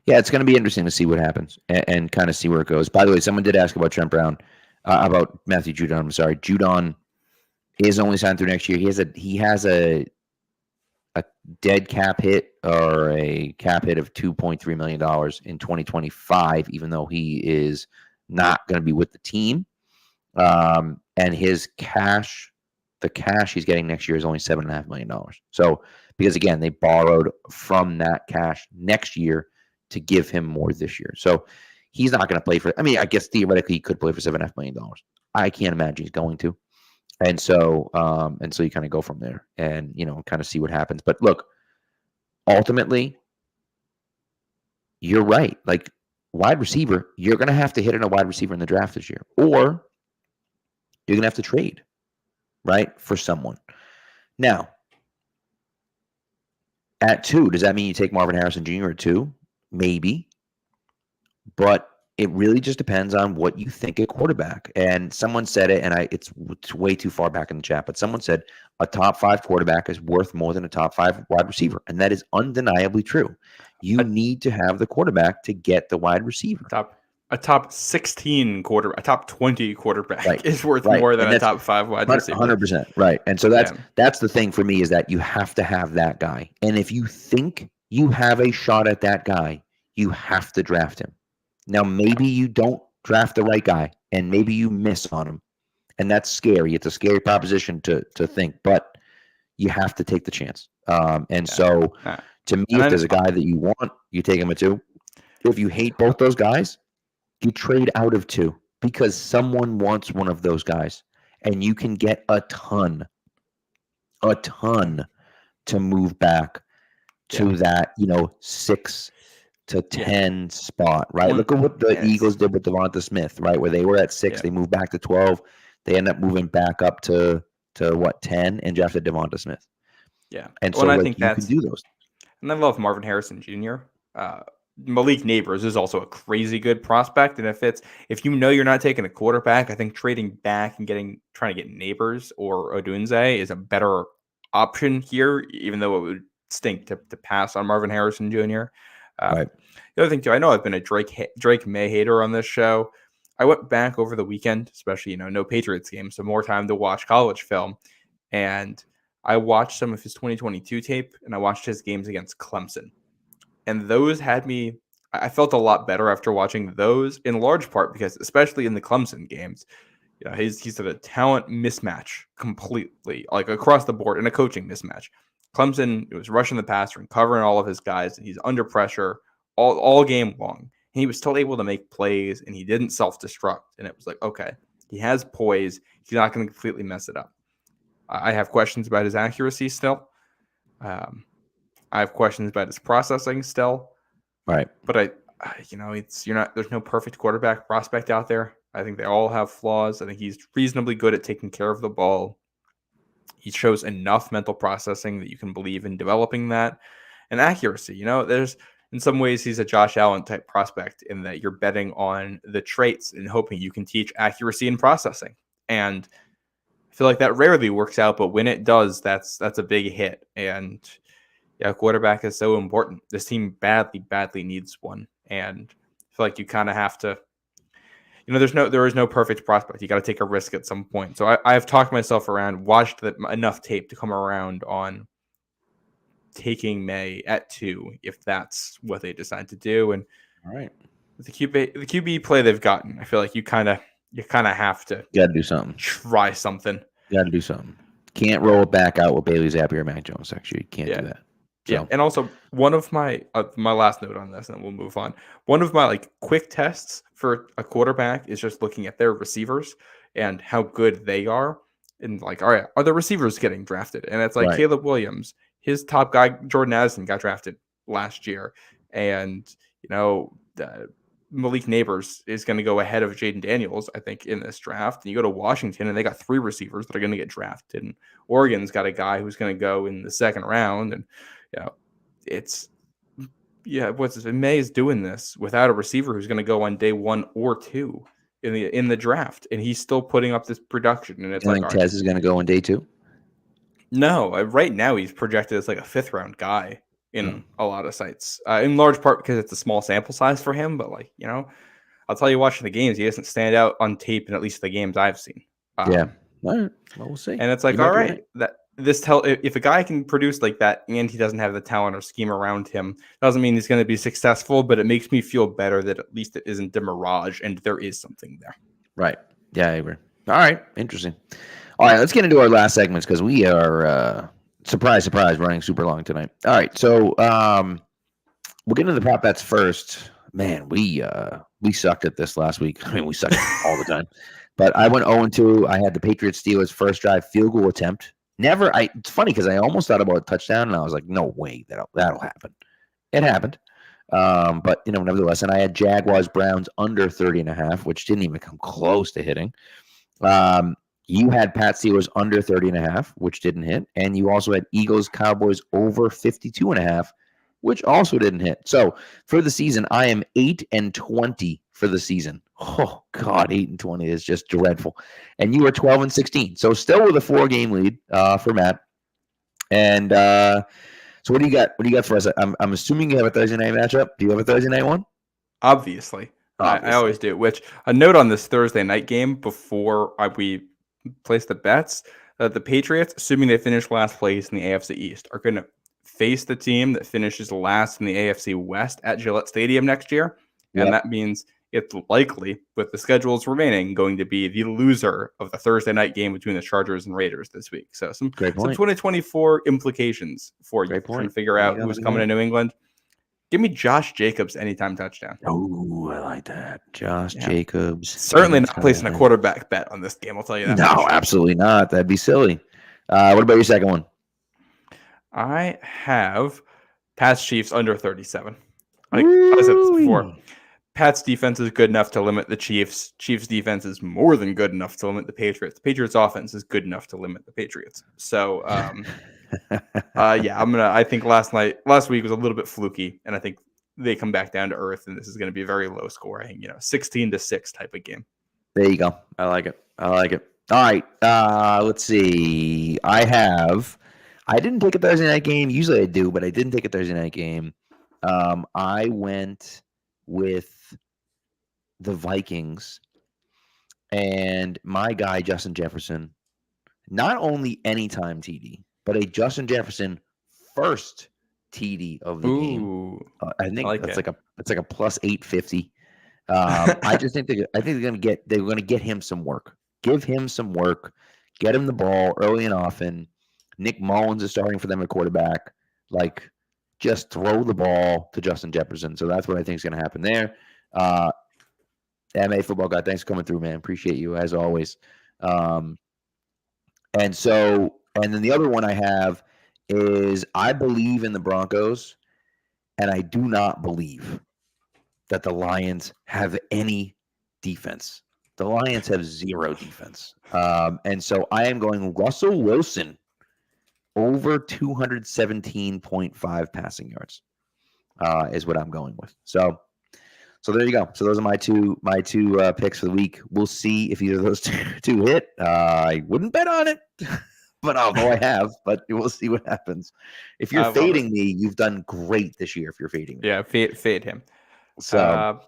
Yeah, it's going to be interesting to see what happens and kind of see where it goes. By the way, someone did ask about Trent Brown, about Matthew Judon. I'm sorry, Judon is only signed through next year. He has a dead cap hit or a cap hit of $2.3 million in 2025, even though he is not going to be with the team. And his cash, the cash he's getting next year is only $7.5 million. So, because again, they borrowed from that cash next year to give him more this year. So he's not going to play for, I guess theoretically he could play for $7.5 million. I can't imagine he's going to. And so you kind of go from there and, kind of see what happens. But look, ultimately, you're right. Like, wide receiver, you're going to have to hit on a wide receiver in the draft this year, or you're going to have to trade, right, for someone. Now, at 2, does that mean you take Marvin Harrison Jr. at 2? Maybe. But it really just depends on what you think at quarterback. And someone said it, and it's way too far back in the chat, but someone said a top 5 quarterback is worth more than a top 5 wide receiver. And that is undeniably true. You need to have the quarterback to get the wide receiver. A top 16 quarterback, a top 20 quarterback is worth more than a top 5 wide receiver. 100%. Right. And so that's the thing for me, is that you have to have that guy. And if you think you have a shot at that guy, you have to draft him. Now, maybe you don't draft the right guy, and maybe you miss on him, and that's scary. It's a scary proposition to think, but you have to take the chance. So, to me, if there's a guy that you want, you take him at 2. If you hate both those guys, you trade out of 2 because someone wants one of those guys, and you can get a ton to move back to that 6 to 10 spot, right? Look at what the Eagles did with Devonta Smith, right? Where they were at 6, they moved back to 12. They end up moving back up to 10 and drafted Devonta Smith. Yeah. And so I think you can do those. And I love Marvin Harrison Jr. Malik Neighbors is also a crazy good prospect. And if you're not taking a quarterback, I think trading back and trying to get Neighbors or Odunze is a better option here, even though it would stink to pass on Marvin Harrison Jr. Right. The other thing too, I know I've been a Drake May hater on this show. I went back over the weekend, especially no Patriots game, so more time to watch college film, and I watched some of his 2022 tape, and I watched his games against Clemson, and those had me. I felt a lot better after watching those, in large part because, especially in the Clemson games, he's at a talent mismatch completely, like across the board, and a coaching mismatch. Clemson, it was rushing the passer and covering all of his guys, and he's under pressure all game long. And he was still able to make plays, and he didn't self-destruct. And it was like, okay, he has poise. He's not going to completely mess it up. I have questions about his accuracy still. I have questions about his processing still. Right. But there's no perfect quarterback prospect out there. I think they all have flaws. I think he's reasonably good at taking care of the ball. He shows enough mental processing that you can believe in developing that, and accuracy. There's in some ways he's a Josh Allen type prospect in that you're betting on the traits and hoping you can teach accuracy and processing. And I feel like that rarely works out, but when it does, that's a big hit. And quarterback is so important. This team badly needs one, and I feel like you kind of have to. There is no perfect prospect. You got to take a risk at some point. So I've talked myself around, watched enough tape to come around on taking May at 2, if that's what they decide to do. And all right, the QB play they've gotten, I feel like you kind of have to. You got to do something. Try something. You got to do something. Can't roll it back out with Bailey Zappi or Mac Jones. Actually, you can't do that. So. Yeah, and also one of my last note on this, and then we'll move on. One of my quick tests for a quarterback is just looking at their receivers and how good they are, and all right, are the receivers getting drafted? And it's like Caleb Williams, his top guy Jordan Addison got drafted last year, and Malik Neighbors is going to go ahead of Jaden Daniels, I think, in this draft. And you go to Washington, and they got 3 receivers that are going to get drafted. And Oregon's got a guy who's going to go in the second round. And, May is doing this without a receiver who's going to go on day 1 or 2 in the draft. And he's still putting up this production. And it's like Tez is going to go on day 2? No, right now he's projected as like a 5th round guy in a lot of sites, in large part because it's a small sample size for him. But I'll tell you, watching the games, he doesn't stand out on tape in at least the games I've seen. All right. Well, we'll see. And it's like, all right, that if a guy can produce like that and he doesn't have the talent or scheme around him, doesn't mean he's going to be successful. But it makes me feel better that at least it isn't a mirage and there is something there. Right. Yeah, I agree. All right. Interesting. All right, let's get into our last segments because we are surprise, running super long tonight. All right, so we'll get into the prop bets first. Man, we sucked at this last week. I mean, we suck all the time. But I went 0-2. I had the Patriots Steelers first drive field goal attempt. It's funny because I almost thought about a touchdown, and I was like, no way that'll happen. It happened. But nevertheless, and I had Jaguars Browns under 30.5, which didn't even come close to hitting. You had Pat Steelers under 30.5, which didn't hit. And you also had Eagles Cowboys over 52.5, which also didn't hit. So for the season, I am 8-20 for the season. Oh God, 8-20 is just dreadful. And you are 12-16. So still with a 4-game lead for Matt. And so what do you got? What do you got for us? I'm assuming you have a Thursday night matchup. Do you have a Thursday night one? Obviously. I always do. Which a note on this Thursday night game before we place the bets, the Patriots, assuming they finish last place in the AFC East, are going to face the team that finishes last in the AFC West at Gillette Stadium next year. And that means it's likely, with the schedules remaining, going to be the loser of the Thursday night game between the Chargers and Raiders this week. So some 2024 implications for you trying to figure out who's coming to New England. Give me Josh Jacobs anytime touchdown. Oh, I like that. Josh Jacobs. Certainly not placing a quarterback bet on this game, I'll tell you that. No, absolutely not. That'd be silly. What about your second one? I have Pats Chiefs under 37. I said this before. Pats defense is good enough to limit the Chiefs. Chiefs defense is more than good enough to limit the Patriots. The Patriots offense is good enough to limit the Patriots. So, I think last week was a little bit fluky, and I think they come back down to earth, and this is going to be a very low scoring, 16-6 type of game. There you go. I like it. All right. Let's see. I didn't take a Thursday night game. Usually I do, but I didn't take a Thursday night game. I went with the Vikings and my guy, Justin Jefferson, not only anytime TD, but a Justin Jefferson first TD of the game. I think it's like a plus 850. I just think they're going to get him some work. Give him some work. Get him the ball early and often. Nick Mullins is starting for them at quarterback. Just throw the ball to Justin Jefferson. So that's what I think is going to happen there. MA football guy, thanks for coming through, man. Appreciate you as always. And then the other one I have is I believe in the Broncos, and I do not believe that the Lions have any defense. The Lions have zero defense. And so I am going Russell Wilson over 217.5 passing yards is what I'm going with. So there you go. So those are my two picks for the week. We'll see if either of those two hit. I wouldn't bet on it, but although I have, but we'll see what happens. If you're fading me, you've done great this year. If you're fading me, fade him. So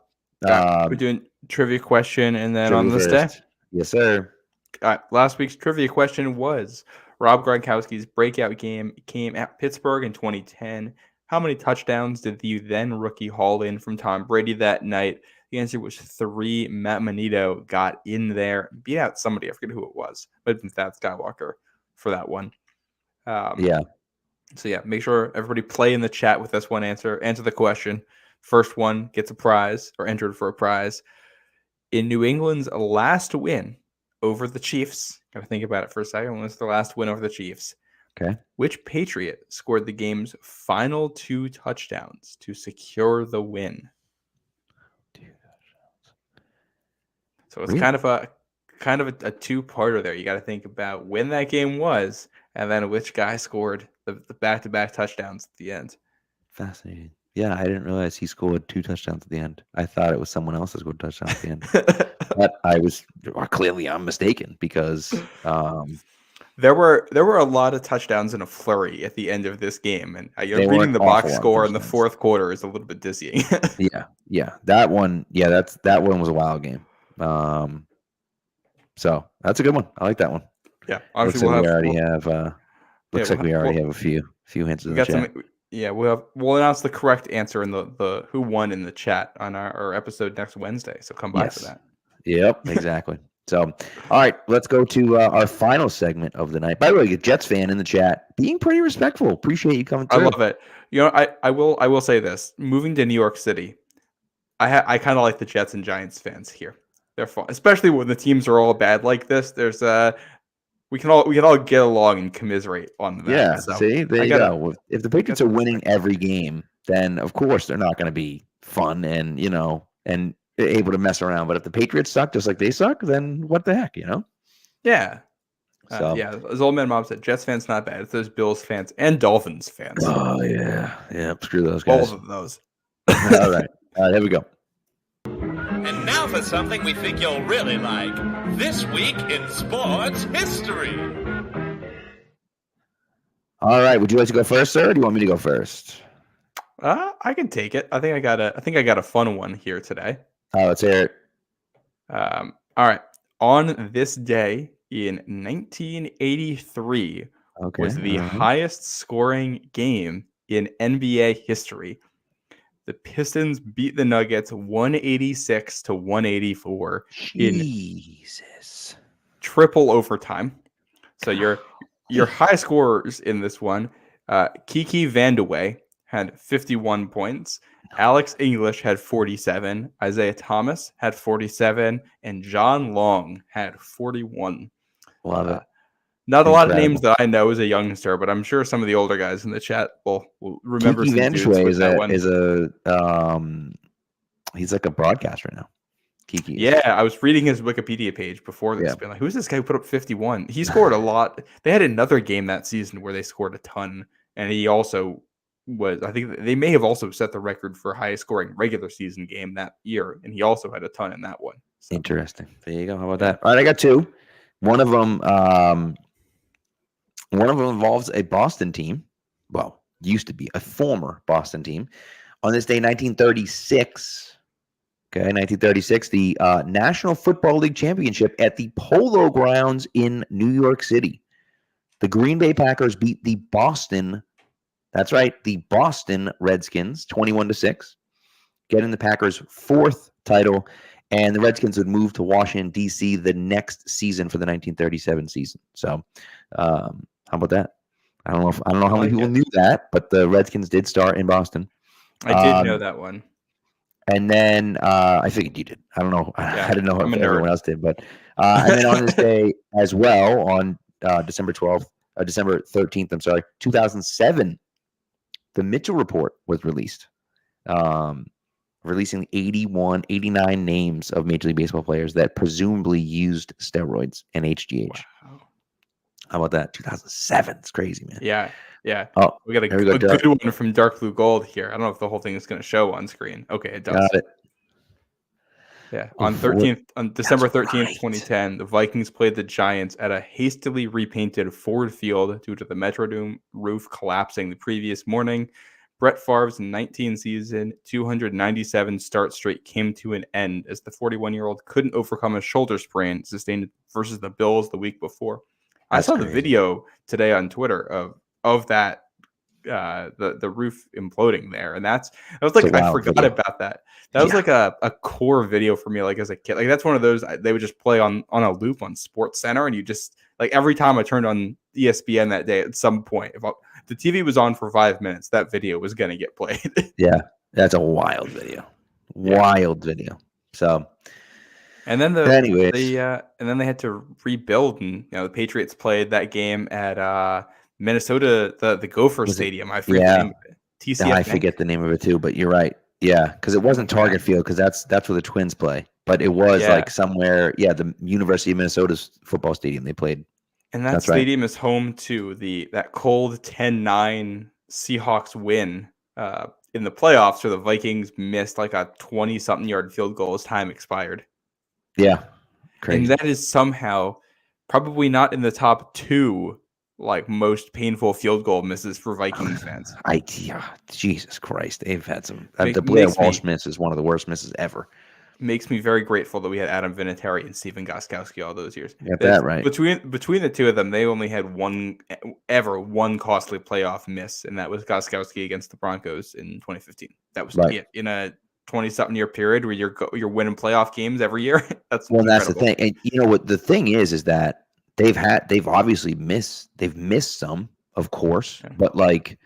we're doing trivia question, and then on this day, yes, sir. Last week's trivia question was Rob Gronkowski's breakout game came at Pittsburgh in 2010. How many touchdowns did the then rookie haul in from Tom Brady that night? The answer was 3. Matt Manito got in there, beat out somebody. I forget who it was. It might have been Thad Skywalker for that one. So make sure everybody play in the chat with this one answer. Answer the question. First one gets a prize or entered for a prize. In New England's last win over the Chiefs, got to think about it for a second. When was the last win over the Chiefs? Okay. Which Patriot scored the game's final 2 touchdowns to secure the win? So it's kind of a two-parter there. You got to think about when that game was, and then which guy scored the back-to-back touchdowns at the end. Fascinating. Yeah, I didn't realize he scored 2 touchdowns at the end. I thought it was someone else that scored a touchdown at the end. But I'm mistaken because there were a lot of touchdowns in a flurry at the end of this game, and reading the box score in the fourth quarter is a little bit dizzying. yeah, that one. Yeah, that one was a wild game. So that's a good one. I like that one. Yeah, looks like we already have a few hints in the chat. We'll announce the correct answer in the who won in the chat on our episode next Wednesday. So come by for that. Yep, exactly. So, all right, let's go to our final segment of the night. By the way, a Jets fan in the chat being pretty respectful. Appreciate you coming through. I love it. I will say this. Moving to New York City, I kind of like the Jets and Giants fans here. They're fun, especially when the teams are all bad like this. There's we can all get along and commiserate on that. Yeah, so see, there you go. If the Patriots are winning every game, then of course they're not going to be fun and able to mess around. But if the Patriots suck just like they suck, then what the heck, Yeah. As Old Man Mom said, Jets fans not bad. It's those Bills fans and Dolphins fans. Oh yeah, screw those guys. Both of those. All right, here we go. And now for something we think you'll really like. This week in sports history. All right, would you like to go first, sir, or do you want me to go first? I can take it. I think I got a fun one here today. Let's hear it. All right. On this day in 1983 was the highest scoring game in NBA history. The Pistons beat the Nuggets 186-184 in triple overtime. So your high scorers in this one, Kiki Vandeweghe had 51 points. Alex English had 47. Isaiah Thomas had 47. And John Long had 41. Love it. Not a lot of names that I know as a youngster, but I'm sure some of the older guys in the chat will remember. Kiki Vandeweghe he's like a broadcaster now. Kiki. Yeah, I was reading his Wikipedia page before this. Being like, who's this guy who put up 51? He scored a lot. They had another game that season where they scored a ton, and he also was. I think they may have also set the record for highest scoring regular season game that year, and he also had a ton in that one. So. Interesting. There you go. How about that? All right, I got 2. One of them involves a Boston team. Well, used to be a former Boston team. On this day, 1936. Okay, 1936, the National Football League Championship at the Polo Grounds in New York City. The Green Bay Packers beat the Boston Redskins 21-6, getting the Packers' 4th title, and the Redskins would move to Washington, D.C. the next season for the 1937 season. So, how about that? I don't know how many people knew that, but the Redskins did start in Boston. I did know that one. And then I figured you did. I don't know. I didn't know if everyone else did, but and then on this day as well, on December 13th, 2007, the Mitchell Report was released, releasing 89 names of Major League Baseball players that presumably used steroids and HGH. Wow. How about that? 2007. It's crazy, man. Yeah. Oh, we got a good one from Dark Blue Gold here. I don't know if the whole thing is going to show on screen. Okay, it does. Got it. Yeah. On December 13th, 2010, the Vikings played the Giants at a hastily repainted Ford Field due to the Metrodome roof collapsing the previous morning. Brett Favre's 19 season, 297 start streak came to an end as the 41-year-old couldn't overcome a shoulder sprain sustained versus the Bills the week before. I saw the video today on Twitter of that the roof imploding there, and that was like I forgot about that. That was like a core video for me, like as a kid. Like that's one of those they would just play on a loop on Sports Center, and you just like every time I turned on ESPN that day, at some point, if the TV was on for 5 minutes, that video was going to get played. Yeah, that's a wild video. Wild video. So. And then and then they had to rebuild, and the Patriots played that game at Minnesota, the Gopher Stadium. I forget the name of it. TCF. I forget the name of it too, but you're right. Yeah, because it wasn't Target Field, because that's where the Twins play. but it was like somewhere, the University of Minnesota's football stadium they played. And that stadium is home to that cold 10-9 Seahawks win in the playoffs, where the Vikings missed like a 20-something yard field goal as time expired. Yeah, crazy. And that is somehow probably not in the top 2 like most painful field goal misses for Vikings fans. Jesus Christ, they've had some. The Blair Walsh miss is one of the worst misses ever. Makes me very grateful that we had Adam Vinatieri and Stephen Gostkowski all those years. Got that right. Between the two of them, they only had one costly playoff miss, and that was Gostkowski against the Broncos in 2015. That was it in a 20-something year period where you're winning playoff games every year. That's the thing. And you know what the thing is that they've obviously missed some, of course, but like,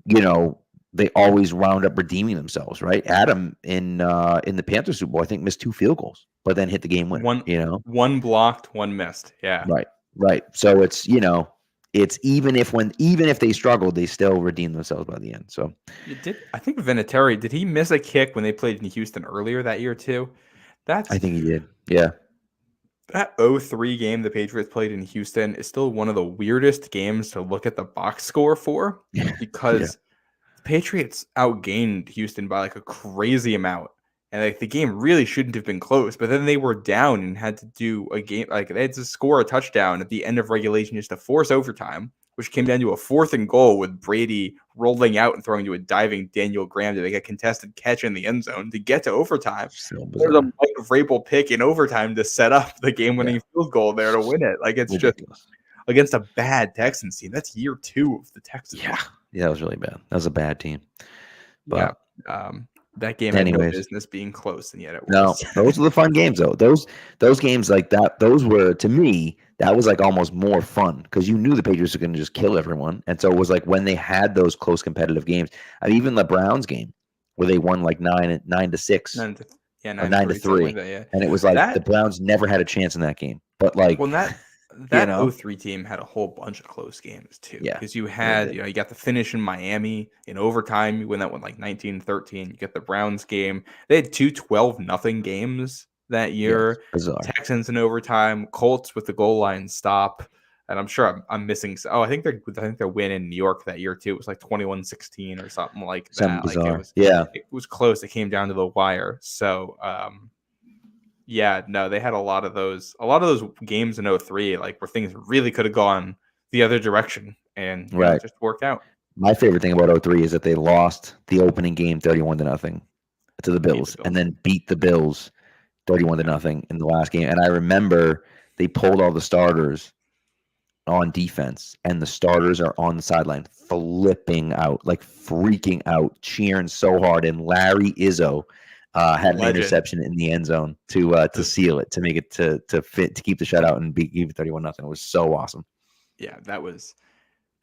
you know, they always wound up redeeming themselves, right? Adam in the Panthers Super Bowl, I think, missed 2 field goals, but then hit the game winner. One blocked, one missed. Yeah. Right. So it's, you know, it's even if they struggled, they still redeem themselves by the end. So I think Vinatieri, did he miss a kick when they played in Houston earlier that year too? I think he did. Yeah. That 0-3 game the Patriots played in Houston is still one of the weirdest games to look at the box score for, because the Patriots outgained Houston by like a crazy amount. And like the game really shouldn't have been close, but then they were down and had to do a game, like they had to score a touchdown at the end of regulation just to force overtime, which came down to a 4th and goal with Brady rolling out and throwing to a diving Daniel Graham to make a contested catch in the end zone to get to overtime. There's a Mike Vrabel pick in overtime to set up the game-winning field goal there to win it. Like it's ridiculous. Just against a bad Texans team. That's year 2 of the Texans. Yeah, that was really bad. That was a bad team. But that game had no business being close, and yet it was. No, those were the fun games, though. Those games like that, those were, to me, that was like almost more fun because you knew the Patriots were going to just kill everyone. And so it was like when they had those close competitive games, I mean, even the Browns game where they won like 9-6, 9-3, and it was like the Browns never had a chance in that game. But like, well, that 0-3 team had a whole bunch of close games too. Yeah, because you had you got the finish in Miami in overtime. You win that one like 19-13. You get the Browns game. They had 2 12-0 games that year. Texans in overtime. Colts with the goal line stop. And I'm sure I'm missing. I think their win in New York that year too. It was like 21-16 or something like that. Bizarre. It was close. It came down to the wire. So. They had a lot of those games in 0-3, like where things really could have gone the other direction and it just worked out. My favorite thing about 0-3 is that they lost the opening game 31-0 to the Bills and then beat the Bills 31-0 in the last game. And I remember they pulled all the starters on defense, and the starters are on the sideline flipping out, like freaking out, cheering so hard. And Larry Izzo had an interception in the end zone to seal it, to make it to fit, to keep the shutout and beat 31-0. It was so awesome. Yeah, that was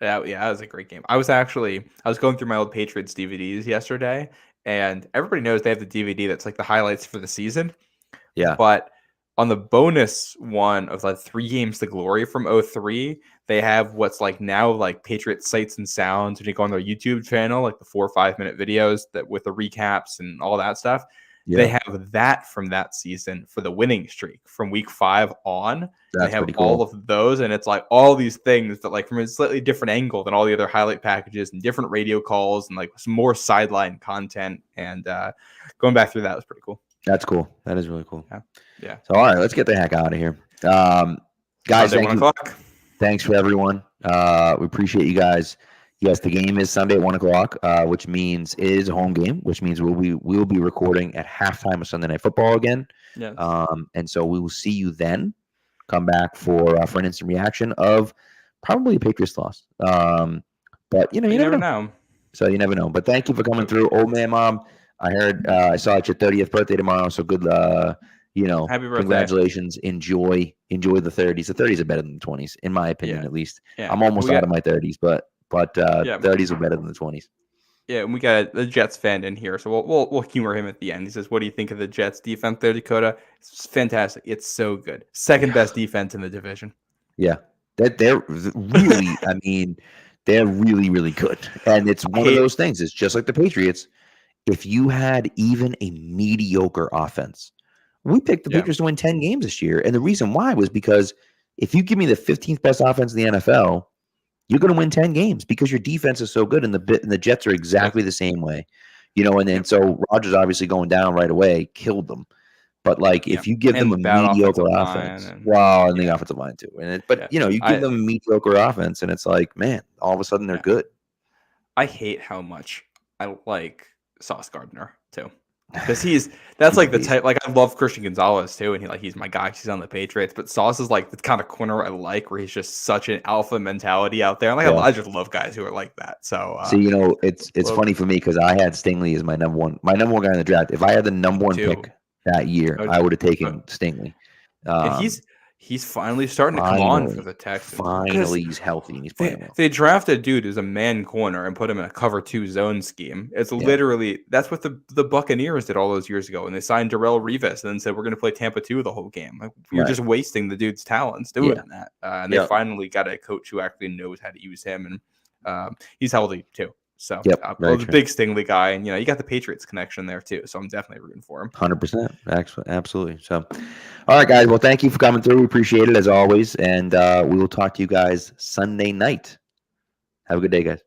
a great game. I was going through my old Patriots DVDs yesterday, and everybody knows they have the DVD that's like the highlights for the season. Yeah. But on the bonus one of like 3 games to glory from 0-3, they have what's like now like Patriots sights and sounds. When you go on their YouTube channel, like the 4 or 5 minute videos that with the recaps and all that stuff. Yeah. They have that from that season for the winning streak from week 5 on. They have all of those, and it's like all these things that like from a slightly different angle than all the other highlight packages and different radio calls and like some more sideline content. And going back through that was pretty cool. That's cool. That is really cool. Yeah. So all right, let's get the heck out of here, guys. Thanks for everyone. We appreciate you guys. Yes, the game is Sunday at 1:00, which means it is a home game, which means we'll be recording at halftime of Sunday Night Football again. Yes. And so we will see you then. Come back for an instant reaction of probably a Patriots loss. But you never know. So you never know. But thank you for coming through, old man, mom. I heard I saw it's your 30th birthday tomorrow, so good. Happy birthday. Congratulations. Enjoy the 30s. The 30s are better than the 20s, in my opinion, at least. Yeah. I'm almost out of my 30s, but 30s are better than the 20s. Yeah, and we got a Jets fan in here, so we'll humor him at the end. He says, "What do you think of the Jets defense there, Dakota?" It's fantastic. It's so good. Second best defense in the division. Yeah, they're really. I mean, they're really, really good. And it's one of those things. It's just like the Patriots. If you had even a mediocre offense, We picked the Patriots to win 10 games this year. And the reason why was because if you give me the 15th best offense in the NFL, you're going to win 10 games because your defense is so good. And the Jets are exactly the same way, and then so Rodgers obviously going down right away killed them. But like if you give them a mediocre offense, and the offensive line too. You give them a mediocre offense and it's like, man, all of a sudden they're good. I hate how much I like Sauce Gardner too. Because that's like the type, like I love Christian Gonzalez too, and he's my guy. He's on the Patriots, but Sauce is like the kind of corner I like, where he's just such an alpha mentality out there. I just love guys who are like that. So, it's funny for me because I had Stingley as my number one guy in the draft. If I had the number one pick that year, I would have taken Stingley. He's finally starting to come on for the Texans. Finally, he's healthy and he's playing well. They drafted a dude who's a man corner and put him in a cover 2 zone scheme. It's literally that's what the Buccaneers did all those years ago, and they signed Darrell Rivas and then said we're going to play Tampa 2 the whole game. You're just wasting the dude's talents doing that. And they finally got a coach who actually knows how to use him, and he's healthy too. So I was a big Stingley guy, and you got the Patriots connection there too. So I'm definitely rooting for him. 100%, absolutely. So, all right, guys. Well, thank you for coming through. We appreciate it as always, and we will talk to you guys Sunday night. Have a good day, guys.